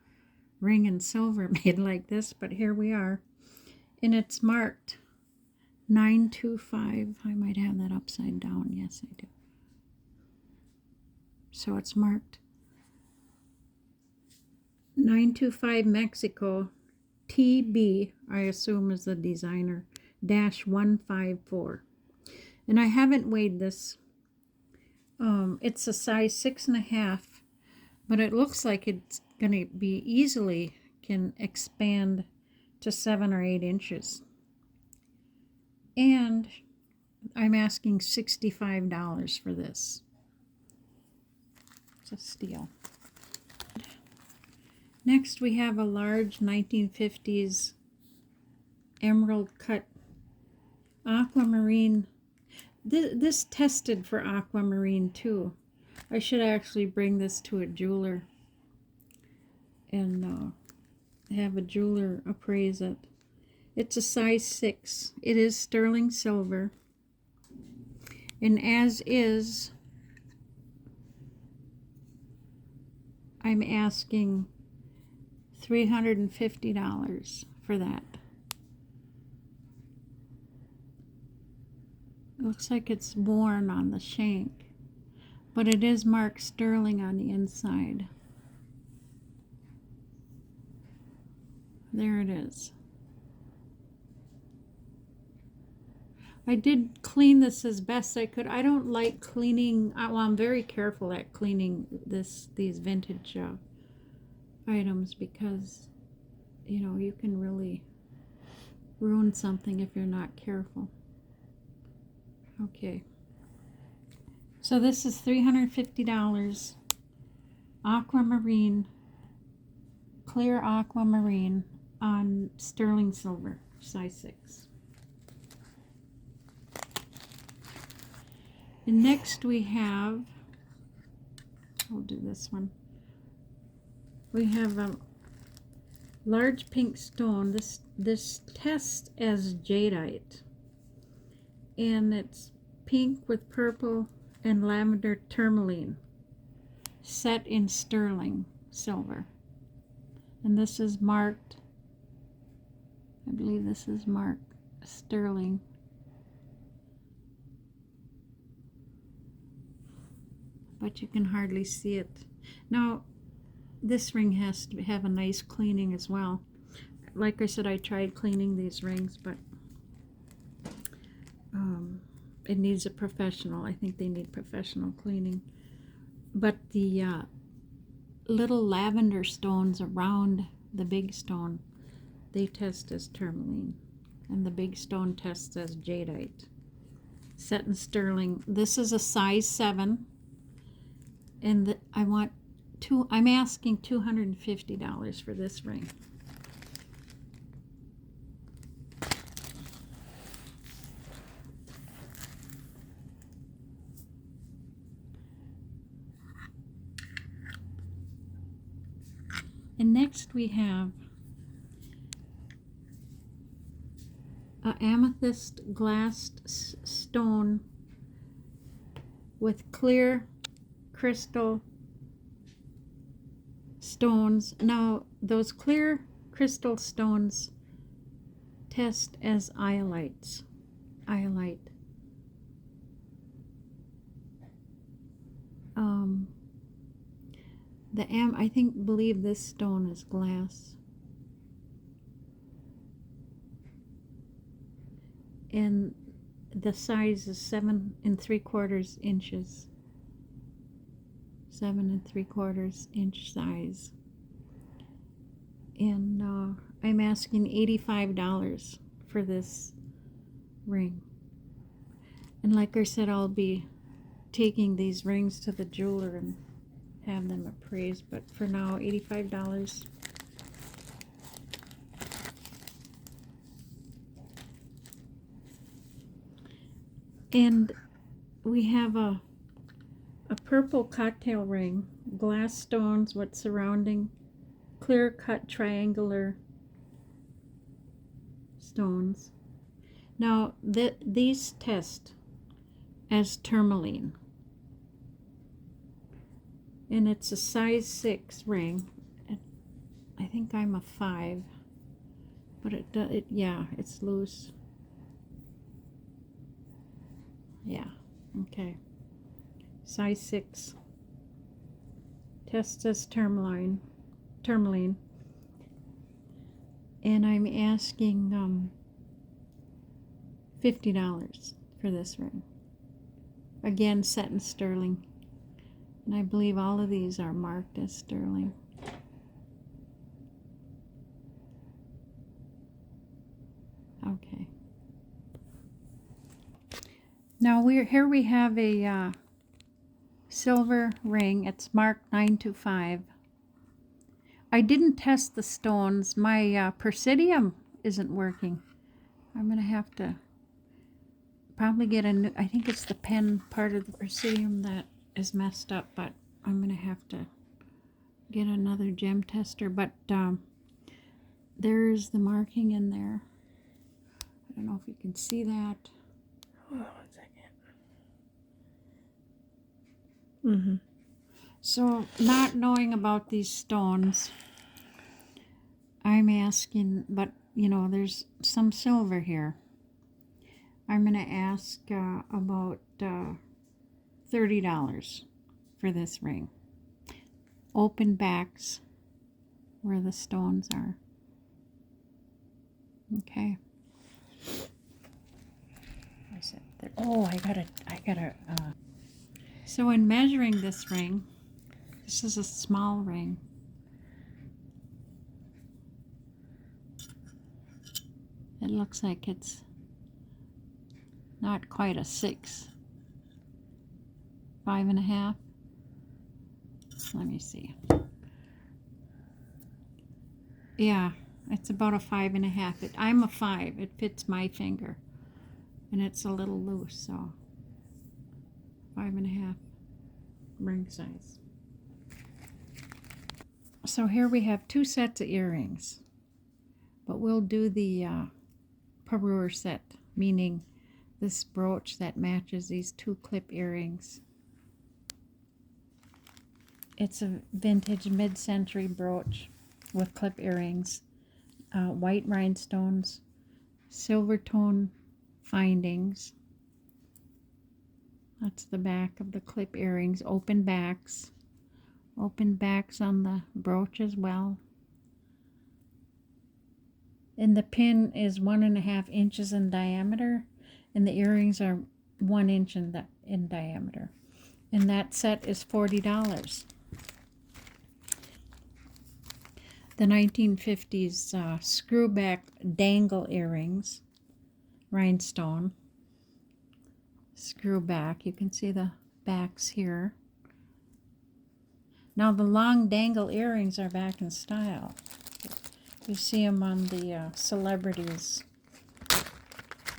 ring in silver made like this, but here we are. And it's marked 925. I might have that upside down. Yes, I do. So it's marked 925 Mexico, TB, I assume is the designer, -154. And I haven't weighed this. It's a size 6.5, but it looks like it's going to be easily can expand to 7 or 8 inches. And I'm asking $65 for this. It's a steal. Next we have a large 1950s emerald cut aquamarine. This tested for aquamarine too. I should actually bring this to a jeweler and have a jeweler appraise it. It's a size 6. It is sterling silver. And as is, I'm asking $350 for that. It looks like it's worn on the shank, but it is marked sterling on the inside. There it is. I did clean this as best I could. I don't like cleaning. Well, I'm very careful at cleaning these vintage items because, you know, you can really ruin something if you're not careful. Okay. So this is $350. Aquamarine, clear aquamarine on sterling silver, size 6. And next we have, I'll do this one. We have a large pink stone. This tests as jadeite, and it's pink with purple and lavender tourmaline, set in sterling silver. And this is marked, I believe this is marked sterling. But you can hardly see it. Now, this ring has to have a nice cleaning as well. Like I said, I tried cleaning these rings, but it needs a professional. I think they need professional cleaning. But the little lavender stones around the big stone, they test as tourmaline. And the big stone tests as jadeite. Set in sterling. This is a size 7. And I'm asking $250 for this ring. And next we have an amethyst glassed stone with clear crystal stones. Now, those clear crystal stones test as iolite. I believe this stone is glass. And the size is 7 3/4 inches. 7 3/4 inch size. And I'm asking $85 for this ring. And like I said, I'll be taking these rings to the jeweler and have them appraised, but for now, $85. And we have a purple cocktail ring, glass stones with surrounding clear-cut triangular stones. Now, these test as tourmaline. And it's a size 6 ring. I think I'm a 5. But yeah, it's loose. Yeah, okay. Size 6. Test as tourmaline. And I'm asking $50 for this ring. Again, set in sterling. And I believe all of these are marked as sterling. Okay. Now here we have a silver ring. It's marked 925. I didn't test the stones. My Presidium isn't working. I'm going to have to probably get a new, I think it's the pen part of the Presidium that is messed up, but I'm going to have to get another gem tester. But there's the marking in there. I don't know if you can see that. Hold on 1 second. So, not knowing about these stones, I'm asking, but you know, there's some silver here. I'm going to ask about $30 for this ring. Open backs where the stones are. Okay. I said, oh, I gotta. So in measuring this ring, this is a small ring. It looks like it's not quite a 6. 5.5. Let me see. Yeah, it's about a 5.5. I'm a 5. It fits my finger. And it's a little loose, so 5.5 ring size. So here we have 2 sets of earrings. But we'll do the parure set, meaning this brooch that matches these 2 clip earrings. It's a vintage mid-century brooch with clip earrings, white rhinestones, silver tone findings. That's the back of the clip earrings. Open backs on the brooch as well. And the pin is 1.5 inches in diameter, and the earrings are 1 inch in diameter. And that set is $40. The 1950s screwback dangle earrings, rhinestone, screwback. You can see the backs here. Now the long dangle earrings are back in style. You see them on the celebrities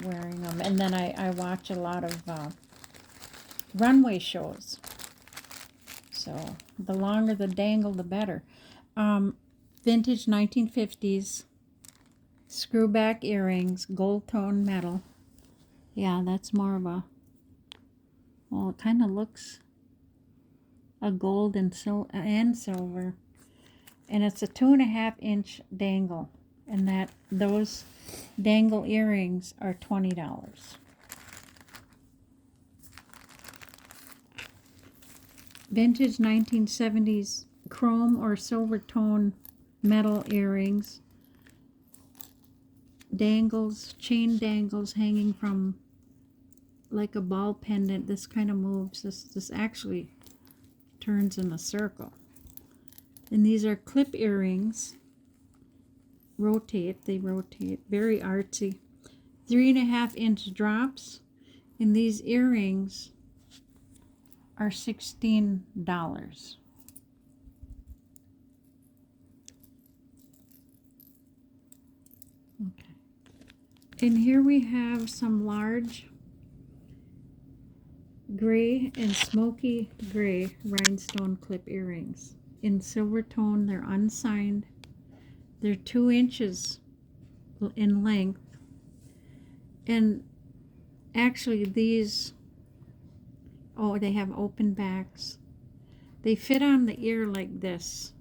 wearing them. And then I watch a lot of runway shows. So the longer the dangle, the better. Vintage 1950s screwback earrings, gold tone metal. Yeah, that's more of a, well, it kind of looks a gold and silver. And it's a 2.5 inch dangle. And those dangle earrings are $20. Vintage 1970s chrome or silver tone metal earrings. Dangles, chain dangles hanging from like a ball pendant. This kind of moves. This actually turns in a circle. And these are clip earrings. They rotate. Very artsy. 3.5 inch drops. And these earrings are $16. Okay. And here we have some large gray and smoky gray rhinestone clip earrings. In silver tone, they're unsigned. They're 2 inches in length. And actually these, oh, they have open backs. They fit on the ear like this.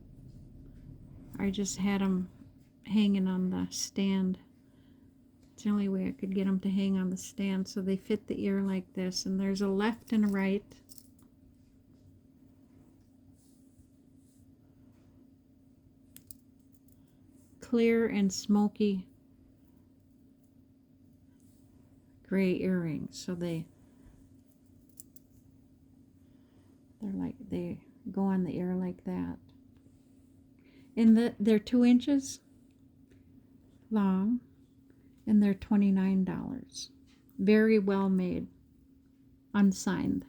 I just had them hanging on the stand. It's the only way I could get them to hang on the stand. So they fit the ear like this. And there's a left and a right. Clear and smoky gray earrings. So they're like, they go on the ear like that. And they're 2 inches long, and they're $29. Very well made, unsigned.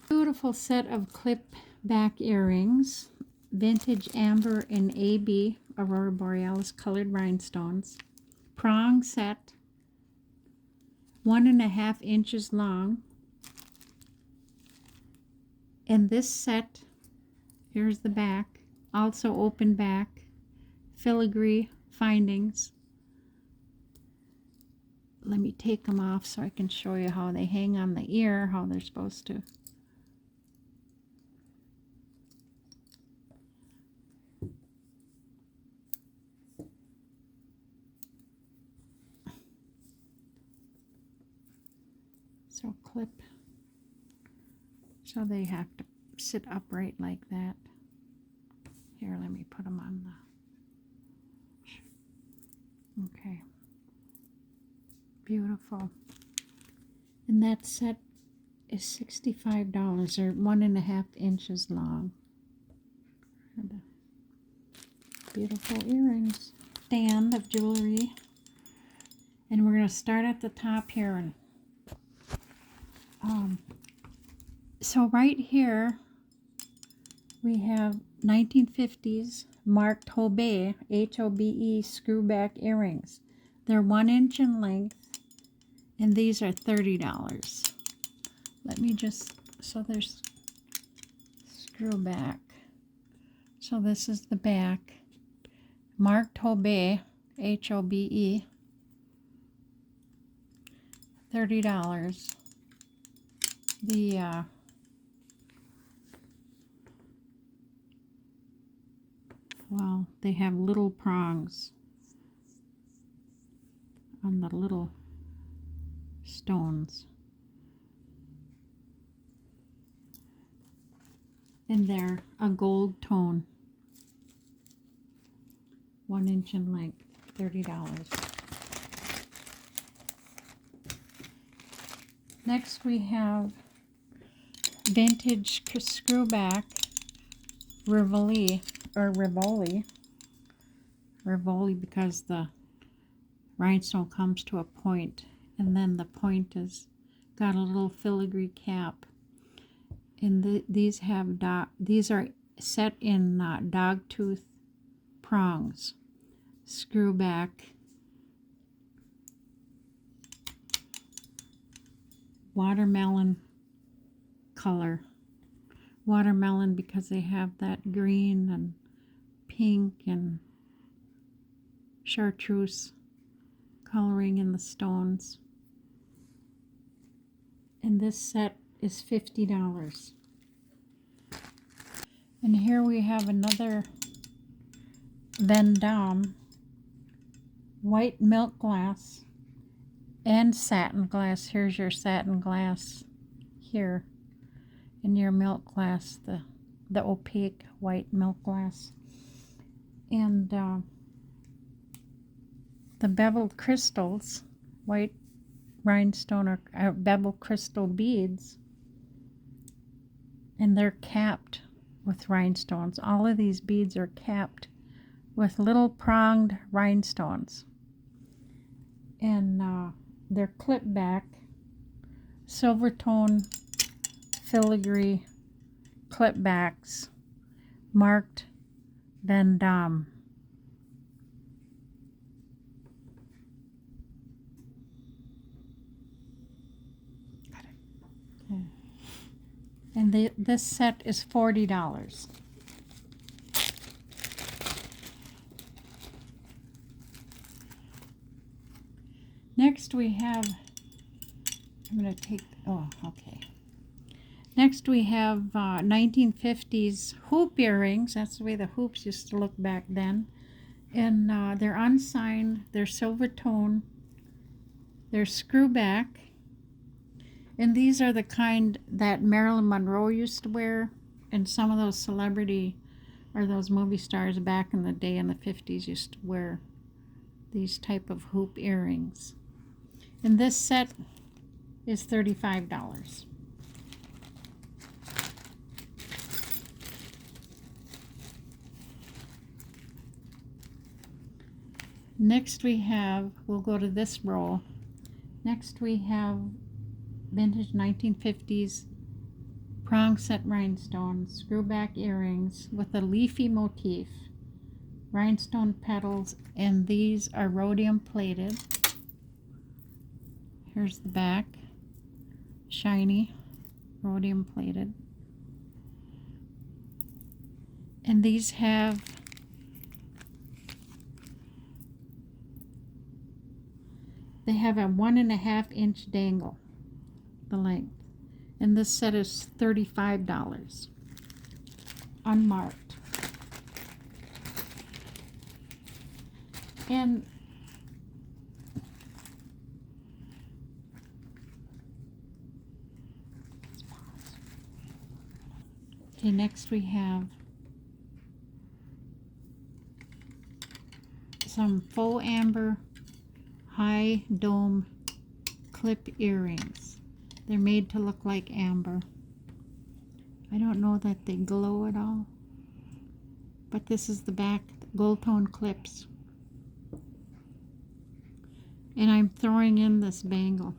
Beautiful set of clip back earrings, vintage amber and AB Aurora Borealis colored rhinestones, prong set, 1.5 inches long. And this set, here's the back, also open back, filigree findings. Let me take them off so I can show you how they hang on the ear, how they're supposed to. So clip, so they have to sit upright like that. Here, let me put them on the, okay. Beautiful. And that set is $65 or 1.5 inches long. Beautiful earrings. Stand of jewelry. And we're going to start at the top here. And so right here we have 1950s marked Hobe, H-O-B-E screwback earrings. They're 1 inch in length, and these are $30. Let me just, so there's screw back. So this is the back, marked Hobe, H-O-B-E, $30. The well, they have little prongs on the little stones, and they're a gold tone, 1 inch in length, $30. Next we have vintage screwback Rivoli because the rhinestone comes to a point, and then the point is got a little filigree cap. And these are set in dog tooth prongs, screw back, watermelon color. Watermelon because they have that green and pink and chartreuse coloring in the stones. And this set is $50. And here we have another pendant, white milk glass and satin glass. Here's your satin glass here, and your milk glass, the opaque white milk glass. And the beveled crystals, white rhinestone or beveled crystal beads, and they're capped with rhinestones. All of these beads are capped with little pronged rhinestones. And they're clip back, silver tone filigree clip backs, marked pendant. And this set is $40. Next we have, I'm going to take, oh, okay. Next we have 1950s hoop earrings. That's the way the hoops used to look back then. And they're unsigned, they're silver tone, they're screw back. And these are the kind that Marilyn Monroe used to wear, and some of those celebrity or those movie stars back in the day in the 50s used to wear these type of hoop earrings. And this set is $35. Next we have, we'll go to this row. Next we have vintage 1950s prong set rhinestones, screwback earrings with a leafy motif, rhinestone petals, and these are rhodium plated. Here's the back, shiny, rhodium plated. And these have a 1.5 inch dangle, the length. And this set is $35, unmarked. And okay, next we have some faux amber high dome clip earrings. They're made to look like amber. I don't know that they glow at all, but this is the back, gold tone clips. And I'm throwing in this bangle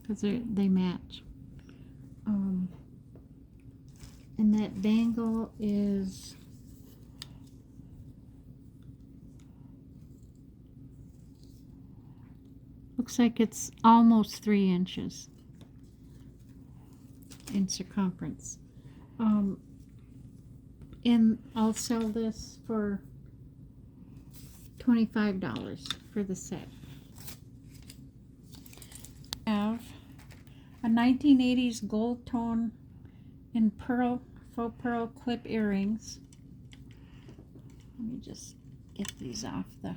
because they match. And that bangle is looks like it's almost 3 inches in circumference. And I'll sell this for $25 for the set. I have a 1980s gold tone and faux pearl clip earrings. Let me just get these off the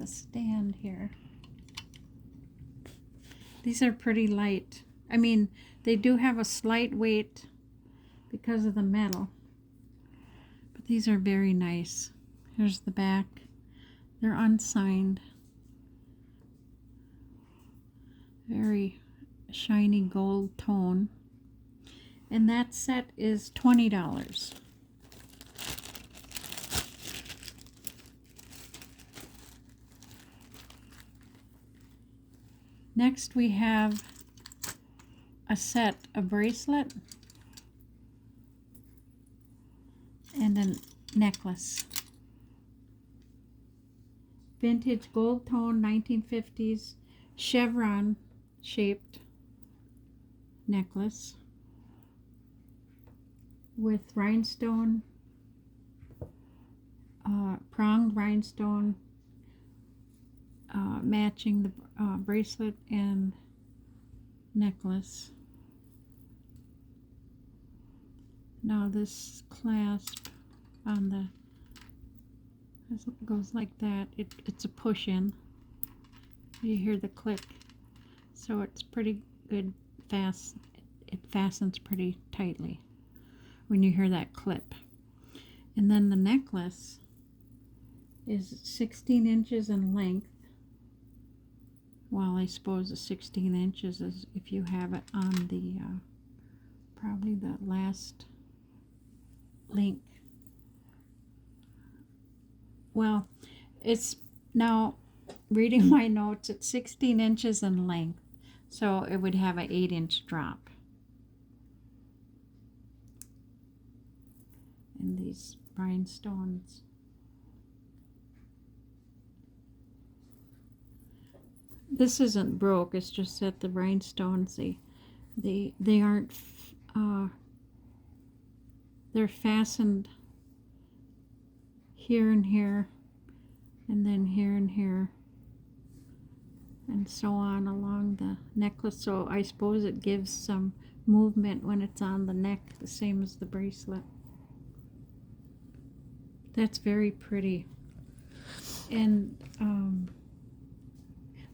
stand here. These are pretty light. I mean, they do have a slight weight because of the metal, but these are very nice. Here's the back. They're unsigned. Very shiny gold tone. And that set is $20. Next we have a set, a bracelet and a necklace. Vintage gold tone 1950s chevron shaped necklace with rhinestone, pronged rhinestone matching the bracelet and necklace. Now this clasp on the goes like that. It's a push-in. You hear the click, so it's pretty good. Fast. It fastens pretty tightly when you hear that clip. And then the necklace is 16 inches in length. Well, I suppose the 16 inches is if you have it on the probably the last link. Well, it's now reading my notes, it's 16 inches in length, so it would have an 8-inch drop. And these rhinestones. This isn't broke, it's just that the rhinestones, They aren't, they're fastened here and here, and then here and here, and so on along the necklace. So I suppose it gives some movement when it's on the neck, the same as the bracelet. That's very pretty. And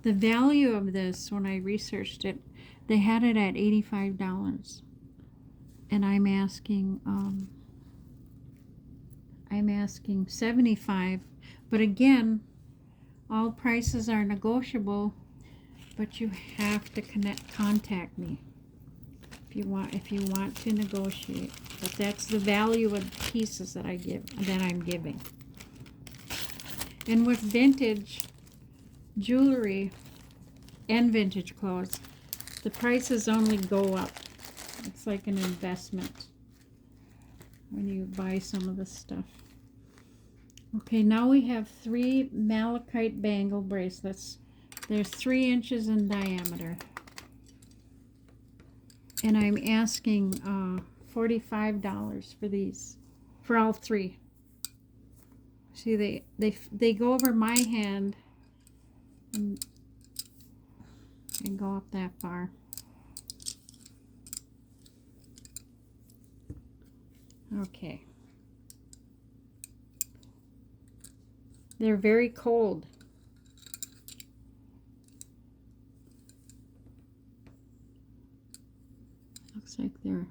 the value of this, when I researched it, they had it at $85, and I'm asking $75. But again, all prices are negotiable, but you have to contact me if you want to negotiate. But that's the value of the pieces that I'm giving. And with vintage jewelry and vintage clothes, the prices only go up. It's like an investment when you buy some of this stuff. Okay, now we have 3 malachite bangle bracelets. They're 3 inches in diameter. And I'm asking $45 for these, for all 3. See, they go over my hand and go up that far. Okay. They're very cold. Looks like they're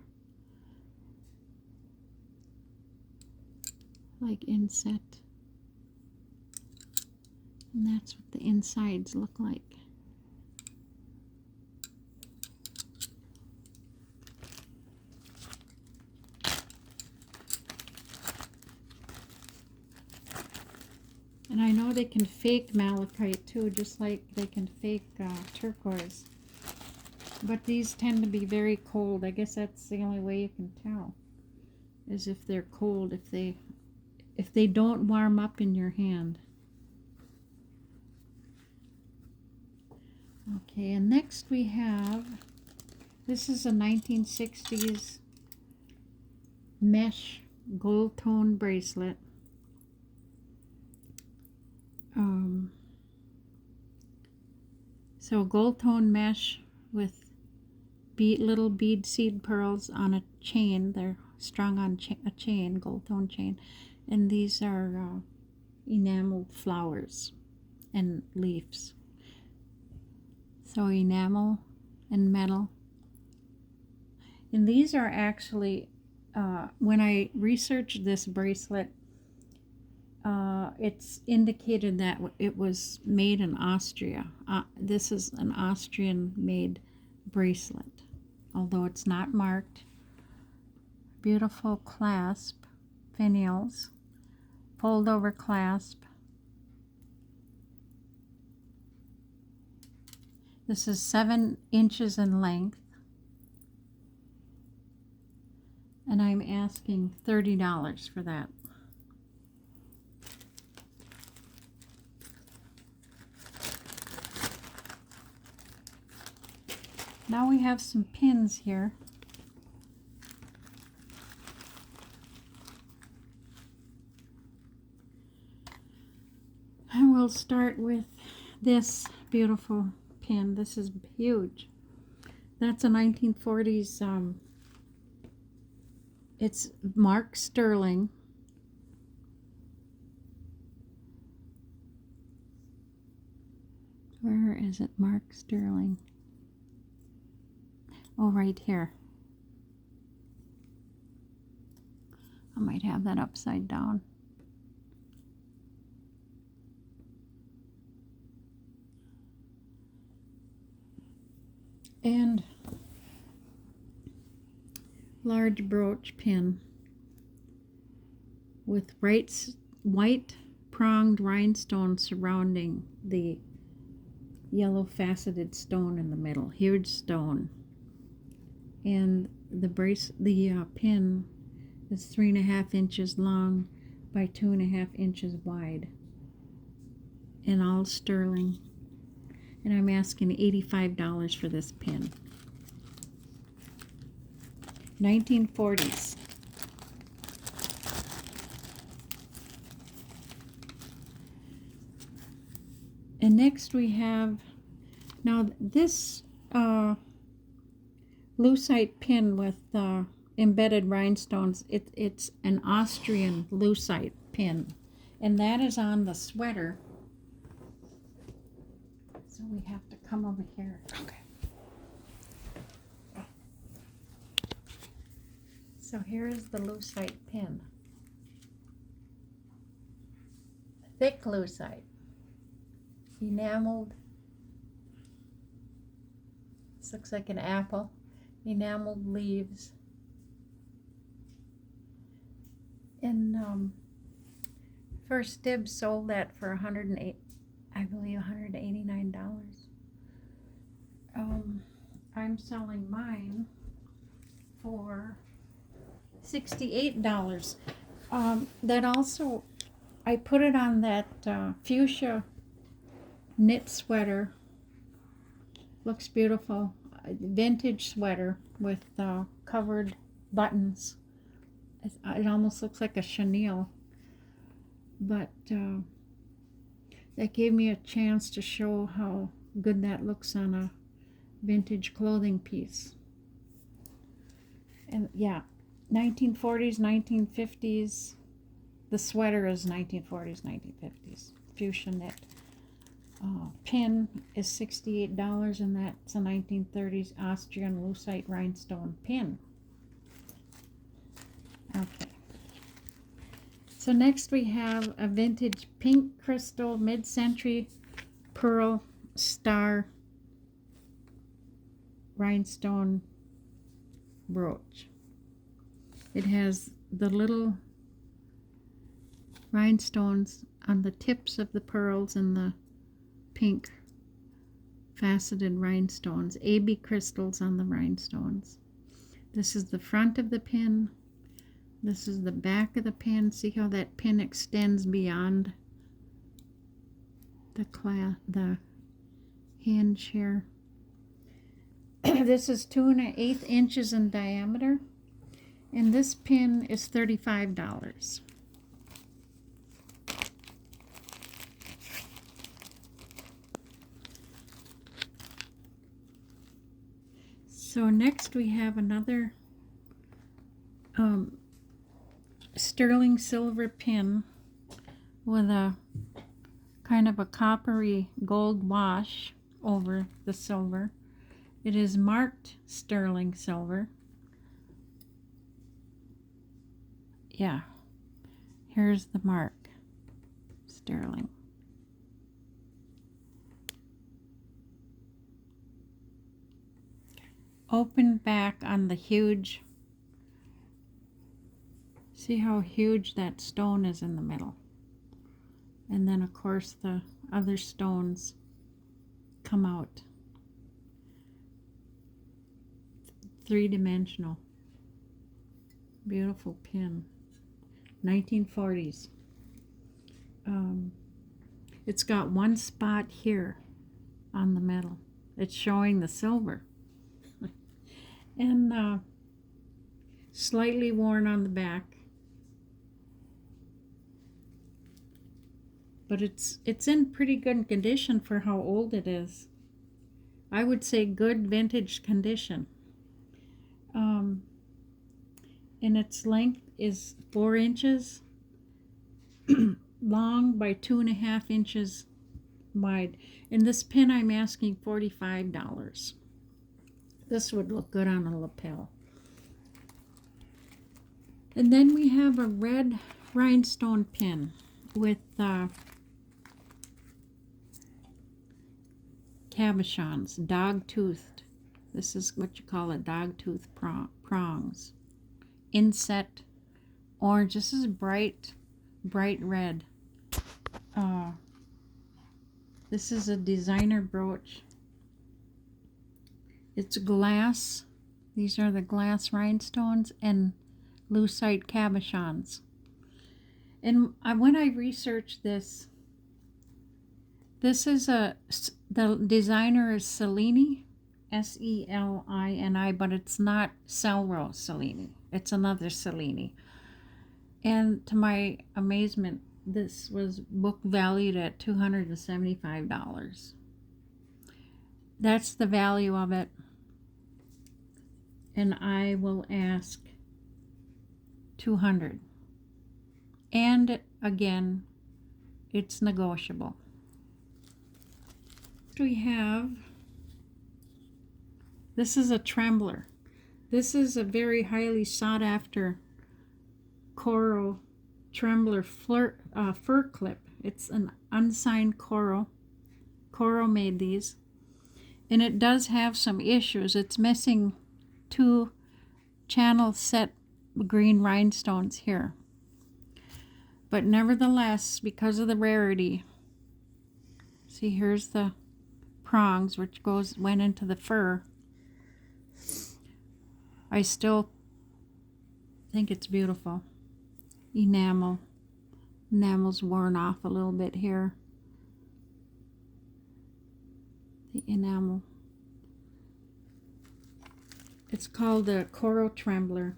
like inset. And that's what the insides look like. And I know they can fake malachite too, just like they can fake turquoise. But these tend to be very cold. I guess that's the only way you can tell, is if they're cold, if they don't warm up in your hand. Okay, and next we have, this is a 1960s mesh gold tone bracelet. So gold tone mesh with little bead seed pearls on a chain. They're strung on a chain, gold tone chain. And these are enameled flowers and leaves. So enamel and metal. And these are actually, when I researched this bracelet, it's indicated that it was made in Austria. This is an Austrian made bracelet, although it's not marked. Beautiful clasp, finials, fold over clasp. This is 7 inches in length, and I'm asking $30 for that. Now we have some pins here. And we'll start with this beautiful pin. This is huge. That's a 1940s, it's marked sterling. Where is it marked sterling? Oh, right here. I might have that upside down. And large brooch pin with white pronged rhinestone surrounding the yellow faceted stone in the middle. Huge stone. And the pin is 3.5 inches long by 2.5 inches wide, and all sterling. And I'm asking $85 for this pin. 1940s. And next we have, now this lucite pin with embedded rhinestones. It's an Austrian lucite pin, and that is on the sweater. So we have to come over here. Okay. So here is the lucite pin. Thick lucite. Enameled. This looks like an apple. Enameled leaves. And First Dibs sold that for $108, I believe $189. I'm selling mine for $68. That also, I put it on that fuchsia knit sweater. Looks beautiful. Vintage sweater with covered buttons. It almost looks like a chenille. But that gave me a chance to show how good that looks on a vintage clothing piece. And yeah, 1940s, 1950s. The sweater is 1940s, 1950s. Fuchsia knit. Pin is $68, and that's a 1930s Austrian lucite rhinestone pin. Okay. So next we have a vintage pink crystal mid-century pearl star rhinestone brooch. It has the little rhinestones on the tips of the pearls and the pink faceted rhinestones, AB crystals on the rhinestones. This is the front of the pin. This is the back of the pin. See how that pin extends beyond the hinge here. This is 2 1/8 inches in diameter, and this pin is $35. So next we have another sterling silver pin with a kind of a coppery gold wash over the silver. It is marked sterling silver. Yeah, here's the mark, sterling. Open back on the huge. See how huge that stone is in the middle. And then of course the other stones come out. Three-dimensional. Beautiful pin. 1940s. It's got one spot here on the metal. It's showing the silver. And slightly worn on the back. But it's in pretty good condition for how old it is. I would say good vintage condition. And its length is 4 inches long by 2.5 inches wide. And this pin I'm asking $45. This would look good on a lapel. And then we have a red rhinestone pin with cabochons, dog-toothed. This is what you call a dog-tooth prongs. Inset orange. This is bright red. This is a designer brooch. It's glass. These are the glass rhinestones and lucite cabochons. And when I researched this is the designer is Cellini, Selini, but it's not Celro Selini. It's another Selini. And to my amazement, this was book valued at $275. That's the value of it. And I will ask $200. And again, it's negotiable. We have, this is a trembler. This is a very highly sought after coral trembler fur clip. It's an unsigned coral. Coral made these. And it does have some issues. It's missing 2 channel set green rhinestones here. But nevertheless, because of the rarity, see, here's the prongs, which went into the fur. I still think it's beautiful. Enamel's worn off a little bit here. The enamel. It's called a coral trembler.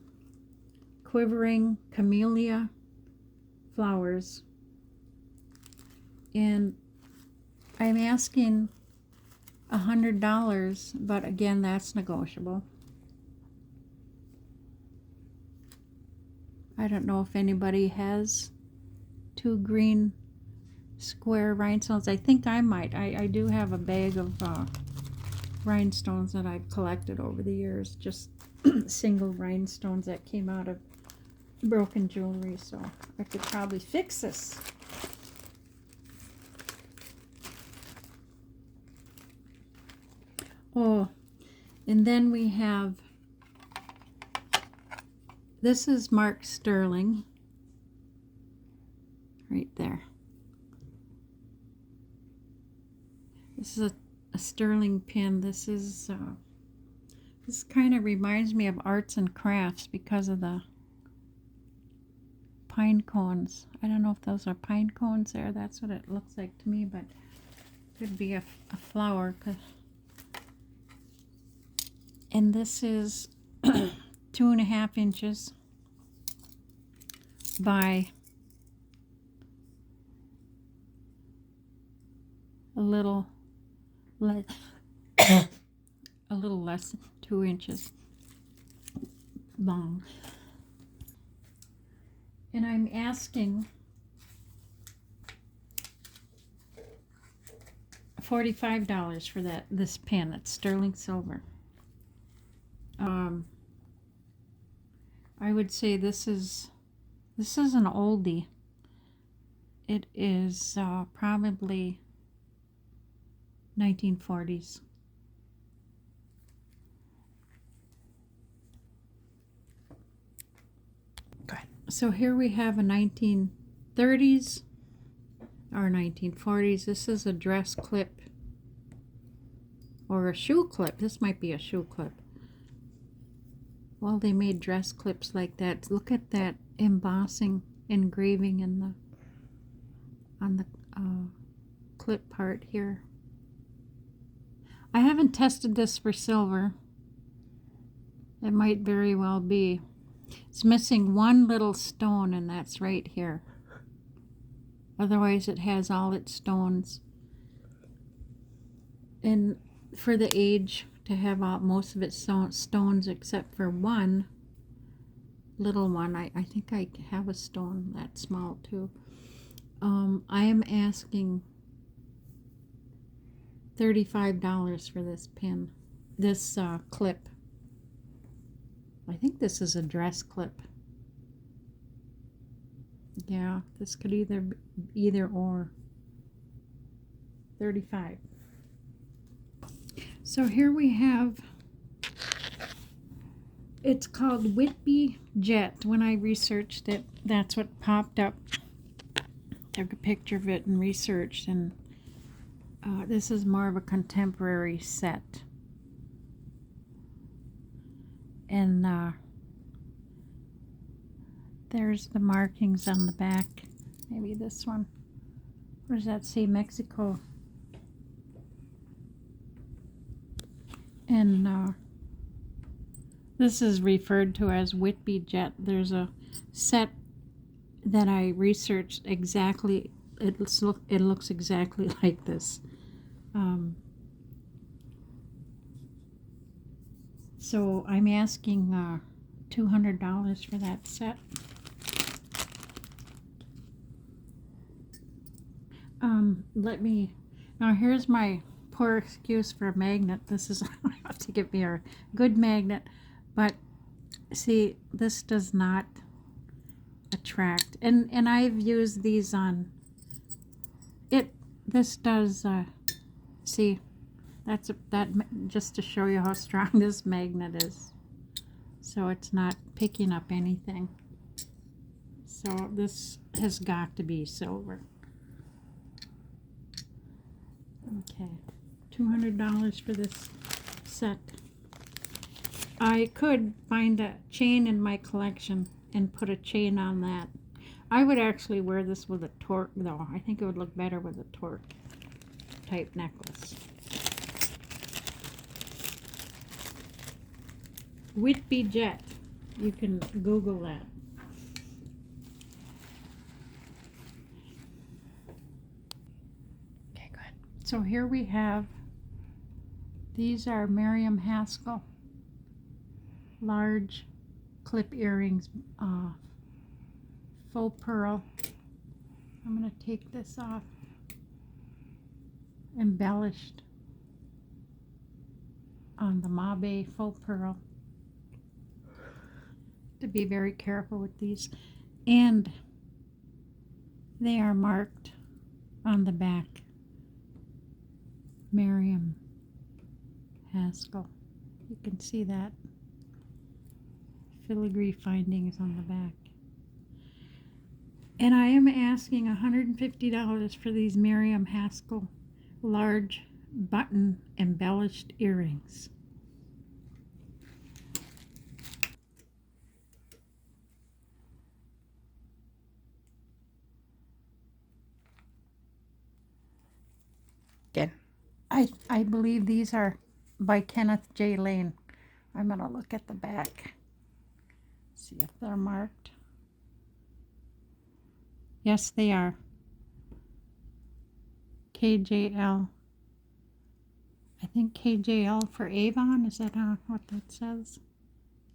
Quivering camellia flowers. And I'm asking $100, but again, that's negotiable. I don't know if anybody has 2 green square rhinestones. I think I might. I do have a bag of rhinestones that I've collected over the years, just single rhinestones that came out of broken jewelry, so I could probably fix this. Oh, and then we have, this is Mark Sterling, right there. This is a sterling pin. This kind of reminds me of arts and crafts because of the pine cones. I don't know if those are pine cones there. That's what it looks like to me, but it could be a flower. And this is 2.5 inches by a little less than 2 inches long. And I'm asking $45 for this pin. It's sterling silver. I would say this is an oldie. It is probably 1940s. So here we have a 1930s or 1940s. This is a dress clip or a shoe clip. This might be a shoe clip. Well, they made dress clips like that. Look at that embossing, engraving on the clip part here. I haven't tested this for silver. It might very well be. It's missing one little stone, and that's right here. Otherwise, it has all its stones. And for the age, to have most of its stones except for one little one. I think I have a stone that small too. I am asking $35 for this pin, this clip. I think this is a dress clip. Yeah, this could either or. 35. So here we have, it's called Whitby Jet. When I researched it, that's what popped up. Took a picture of it and researched, and this is more of a contemporary set. And there's the markings on the back. Maybe this one. What does that say? Mexico. And this is referred to as Whitby Jet. There's a set that I researched exactly. It looks exactly like this. So I'm asking $200 for that set. Let me, now here's my poor excuse for a magnet. This is to get me a good magnet, but see, this does not attract. And I've used these on it. This does. See, that just to show you how strong this magnet is. So it's not picking up anything. So this has got to be silver. Okay, $200 for this set. I could find a chain in my collection and put a chain on that. I would actually wear this with a torque though. I think it would look better with a torque type necklace. Whitby Jet. You can Google that. Okay, good. So here we have, these are Miriam Haskell large clip earrings, faux pearl. I'm going to take this off. Embellished on the Mabe faux pearl. To be very careful with these. And they are marked on the back. Miriam Haskell. You can see that. Filigree findings on the back. And I am asking $150 for these Miriam Haskell large button embellished earrings. Good. I believe these are by Kenneth J. Lane. I'm going to look at the back. See if they're marked. Yes, they are. KJL. I think KJL for Avon. Is that what that says?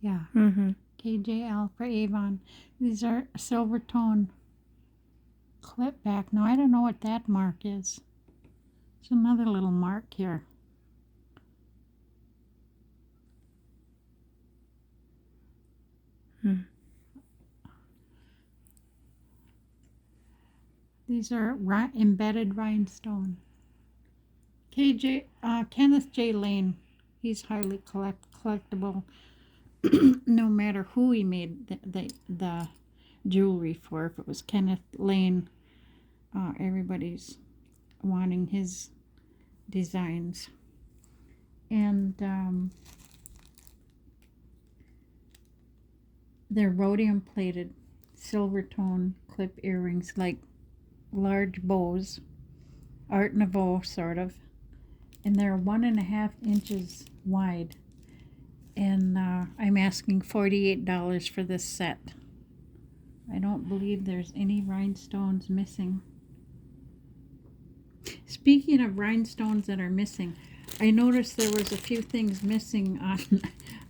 Yeah. Mm-hmm. KJL for Avon. These are silver tone clip back. Now, I don't know what that mark is. There's another little mark here. Hmm. These are embedded rhinestone. Kenneth J. Lane. He's highly collectible. No matter who he made the jewelry for. If it was Kenneth Lane, everybody's wanting his designs. And they're rhodium plated silver tone clip earrings, like large bows, Art Nouveau sort of, and they're 1.5 inches wide. And I'm asking $48 for this set. I don't believe there's any rhinestones missing. Speaking of rhinestones that are missing, I noticed there was a few things missing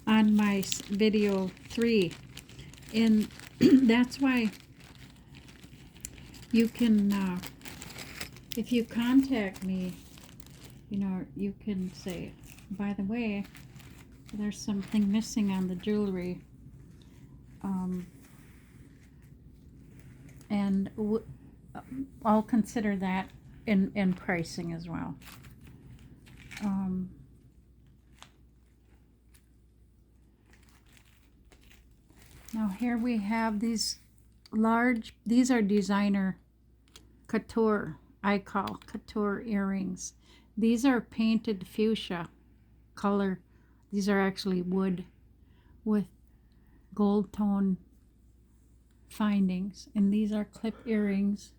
on my video 3, and that's why you can, if you contact me, you can say, by the way, there's something missing on the jewelry, and I'll consider that in pricing as well. Now here we have these are designer couture, I call couture earrings. These are painted fuchsia color. These are actually wood with gold tone findings, and these are clip earrings,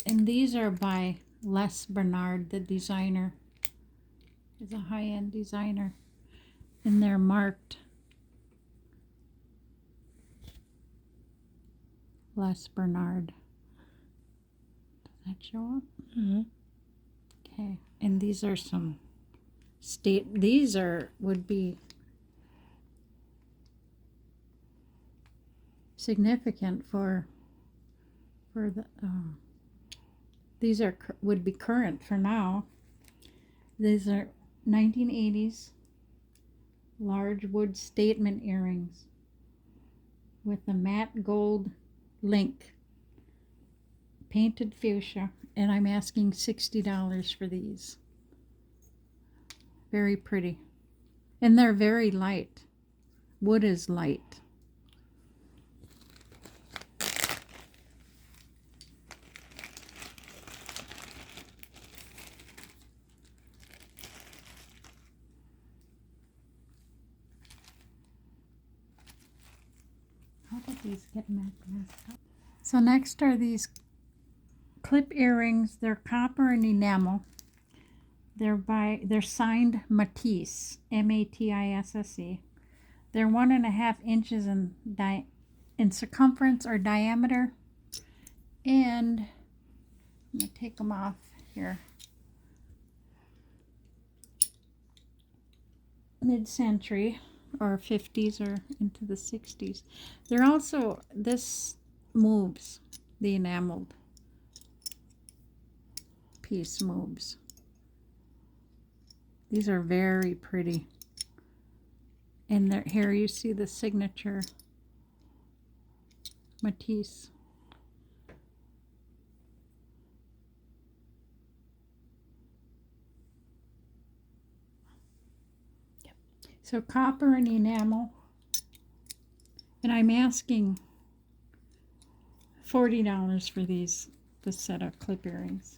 and these are by Les Bernard, the designer, is a high-end designer, and they're marked Les Bernard. Does that show up? Mm-hmm. Okay, and these are some would be significant for the these would be current for now. These are 1980s large wood statement earrings with a matte gold link, painted fuchsia, and I'm asking $60 for these. Very pretty, and they're very light. Wood is light. How did these get messed up? So next are these clip earrings. They're copper and enamel. They're signed Matisse, Matisse. They're 1.5 inches in circumference or diameter, and I'm gonna take them off here. Mid-century or 50s or into the 60s. They're also, this moves, the enameled piece moves. These are very pretty. And here you see the signature Matisse. So copper and enamel. And I'm asking $40 for this set of clip earrings.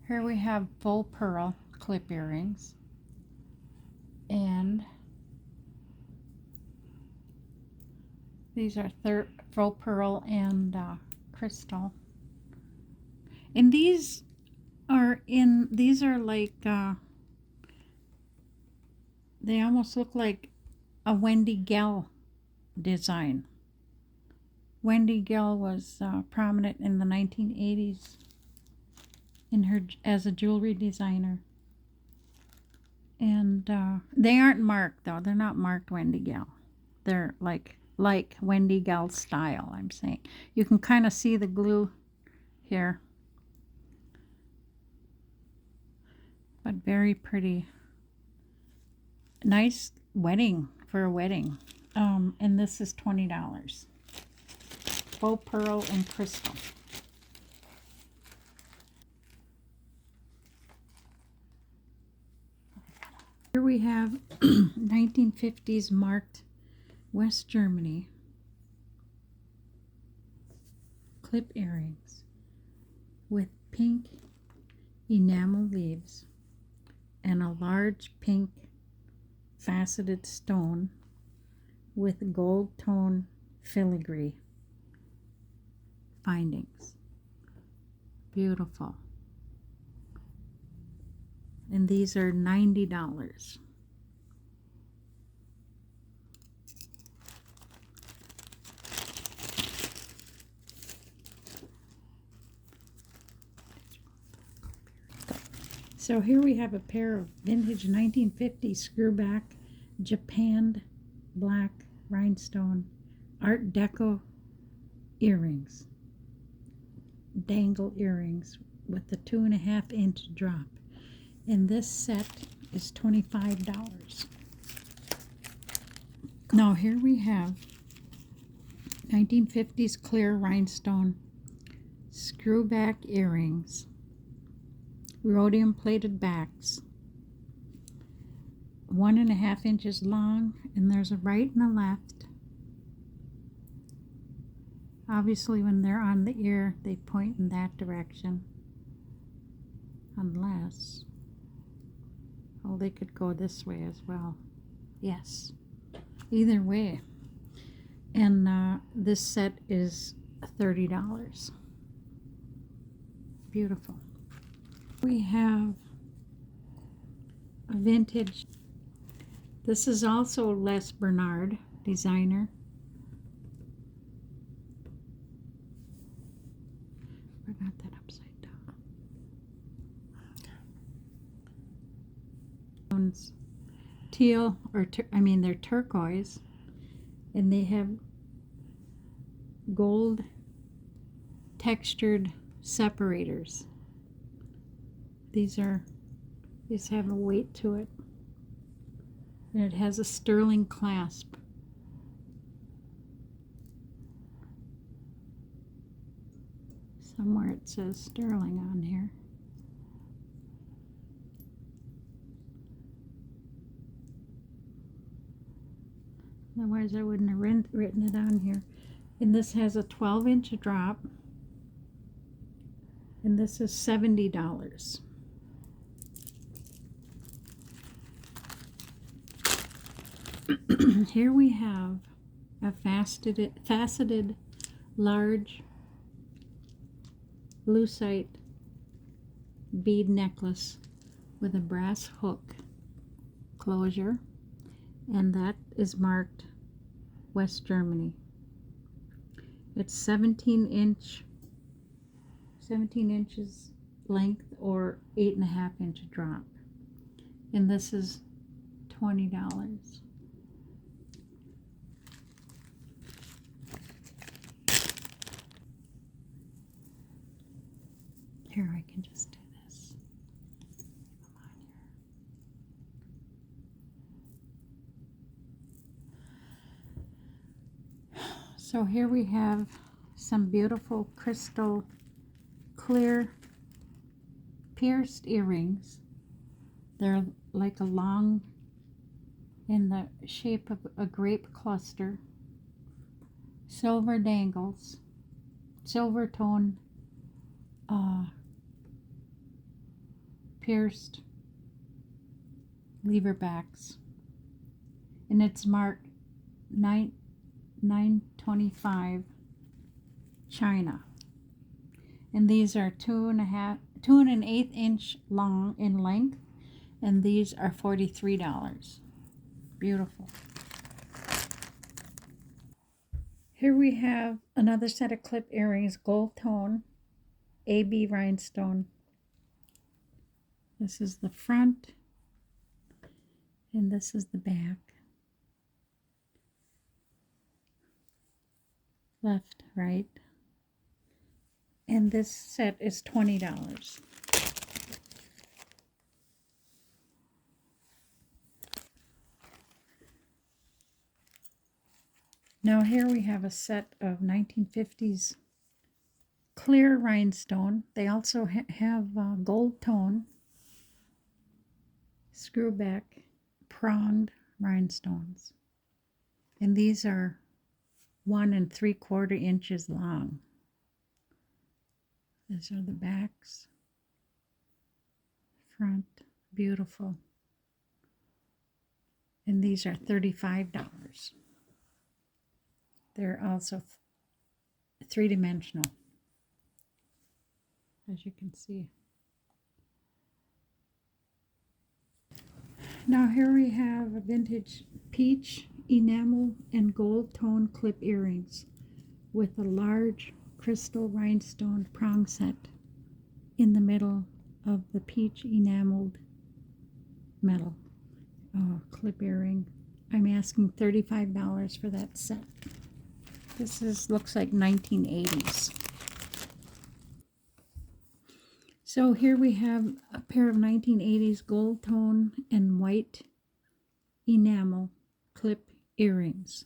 Here we have full pearl clip earrings, and these are full pearl and crystal. And these are like they almost look like a Wendy Gell design. Wendy Gell was prominent in the 1980s as a jewelry designer. And they aren't marked though. They're not marked Wendy Gell. They're like Wendy Gell style, I'm saying. You can kind of see the glue here. But very pretty. Nice wedding, for a wedding. And this is $20. Faux pearl and crystal. Here we have 1950s marked West Germany clip earrings with pink enamel leaves and a large pink faceted stone with gold tone filigree findings. Beautiful. And these are $90. So here we have a pair of vintage 1950 screwback japanned black rhinestone Art Deco earrings, dangle earrings with a 2.5-inch drop. And this set is $25. Now here we have 1950s clear rhinestone screwback earrings, rhodium plated backs, 1.5 inches long, and there's a right and a left. Obviously when they're on the ear they point in that direction, unless Oh, they could go this way as well. Yes. Either way. And this set is $30. Beautiful. We have a vintage. This is also Les Bernard designer. I got that upside down. Teal, or they're turquoise, and they have gold textured separators. These have a weight to it, and it has a sterling clasp. Somewhere it says sterling on here. Otherwise I wouldn't have written it on here. And this has a 12-inch drop, and this is $70. Here we have a faceted large lucite bead necklace with a brass hook closure, and that is marked West Germany. It's 17 inches length, or 8.5 inch drop, and this is $20. Here, I can just do this. Come on here. So here we have some beautiful crystal clear pierced earrings. They're like a long, in the shape of a grape cluster. Silver dangles, silver tone pierced lever backs, and it's marked 925 China. And these are 2.125 inch long in length, and these are $43. Beautiful. Here we have another set of clip earrings, gold tone, AB rhinestone. This is the front, and this is the back. Left, right. And this set is $20. Now here we have a set of 1950s clear rhinestone. They also have gold tone, screw back, pronged rhinestones. And these are 1 3/4 inches long. These are the backs, front, beautiful. And these are $35. They're also three-dimensional, as you can see. Now here we have a vintage peach enamel and gold tone clip earrings with a large crystal rhinestone prong set in the middle of the peach enameled metal clip earring. I'm asking $35 for that set. This looks like 1980s. So here we have a pair of 1980s gold tone and white enamel clip earrings.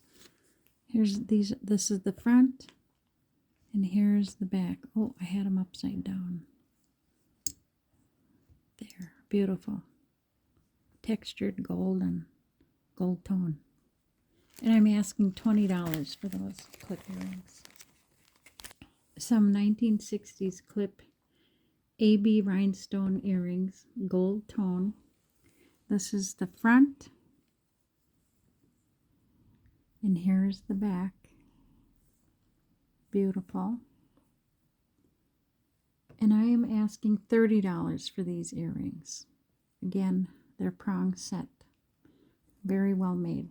This is the front, and here's the back. Oh, I had them upside down. There, beautiful. Textured gold and gold tone. And I'm asking $20 for those clip earrings. Some 1960s clip AB rhinestone earrings, gold tone. This is the front. And here's the back. Beautiful. And I am asking $30 for these earrings. Again, they're prong set. Very well made.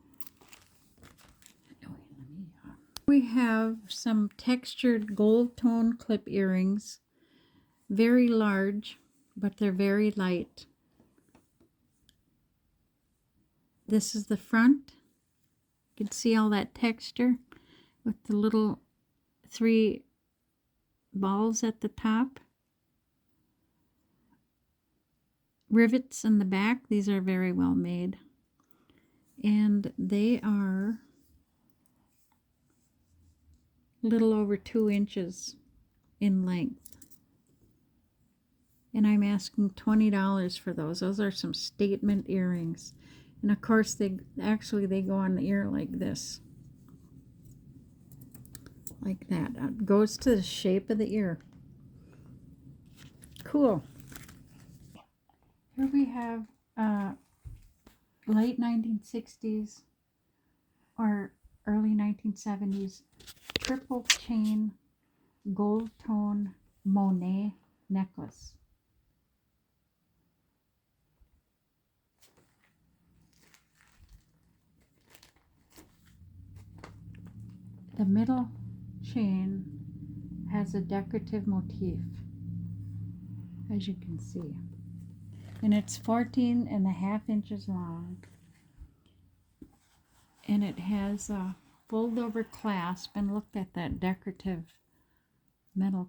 We have some textured gold tone clip earrings. Very large, but they're very light. This is the front. You can see all that texture with the little 3 balls at the top. Rivets in the back. These are very well made. And they are a little over 2 inches in length. And I'm asking $20 for those. Those are some statement earrings. And of course they go on the ear like this. Like that. It goes to the shape of the ear. Cool. Here we have late 1960s or early 1970s triple chain gold tone Monet necklace. The middle chain has a decorative motif, as you can see. And it's 14.5 inches long. And it has a fold over clasp, and look at that decorative metal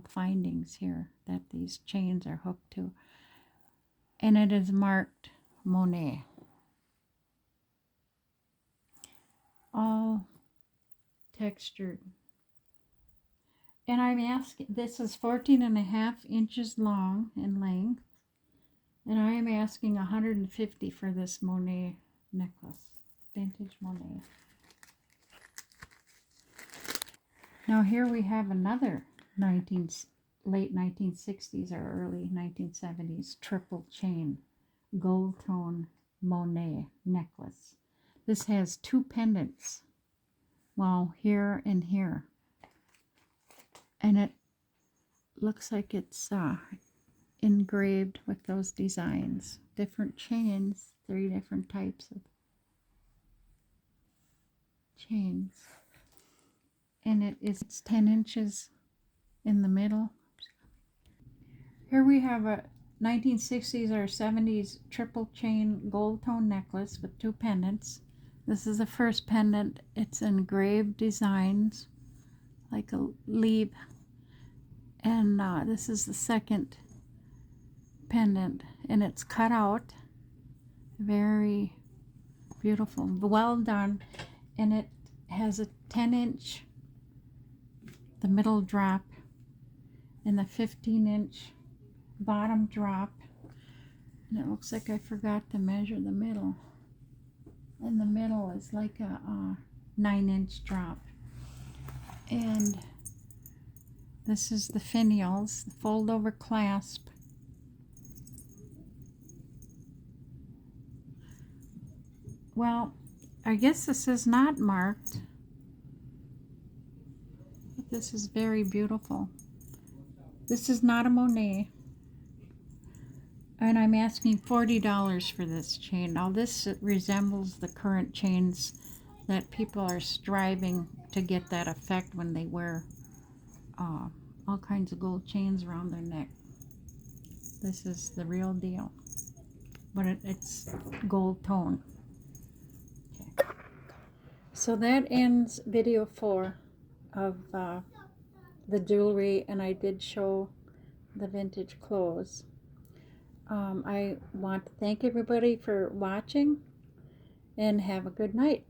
findings here that these chains are hooked to. And it is marked Monet. All textured. And I'm asking, this is 14.5 inches long in length. And I am asking $150 for this Monet necklace. Vintage Monet. Now here we have another late 1960s or early 1970s triple chain gold tone Monet necklace. This has 2 pendants. Well, here and here. And it looks like it's engraved with those designs. Different chains, 3 different types of chains. And it's 10 inches in the middle. Here we have a 1960s or 70s triple chain gold tone necklace with 2 pendants. This is the first pendant. It's engraved designs like a leaf. And this is the second pendant, and it's cut out. Very beautiful, well done. And it has a 10-inch, the middle drop, and the 15-inch bottom drop. And it looks like I forgot to measure the middle. And the middle is like a 9-inch drop. And this is the finials, the fold over clasp. Well, I guess this is not marked, but this is very beautiful. This is not a Monet. And I'm asking $40 for this chain. Now this resembles the current chains that people are striving to get that effect when they wear all kinds of gold chains around their neck. This is the real deal, but it's gold tone. Okay. So that ends video 4 of the jewelry, and I did show the vintage clothes. I want to thank everybody for watching, and have a good night.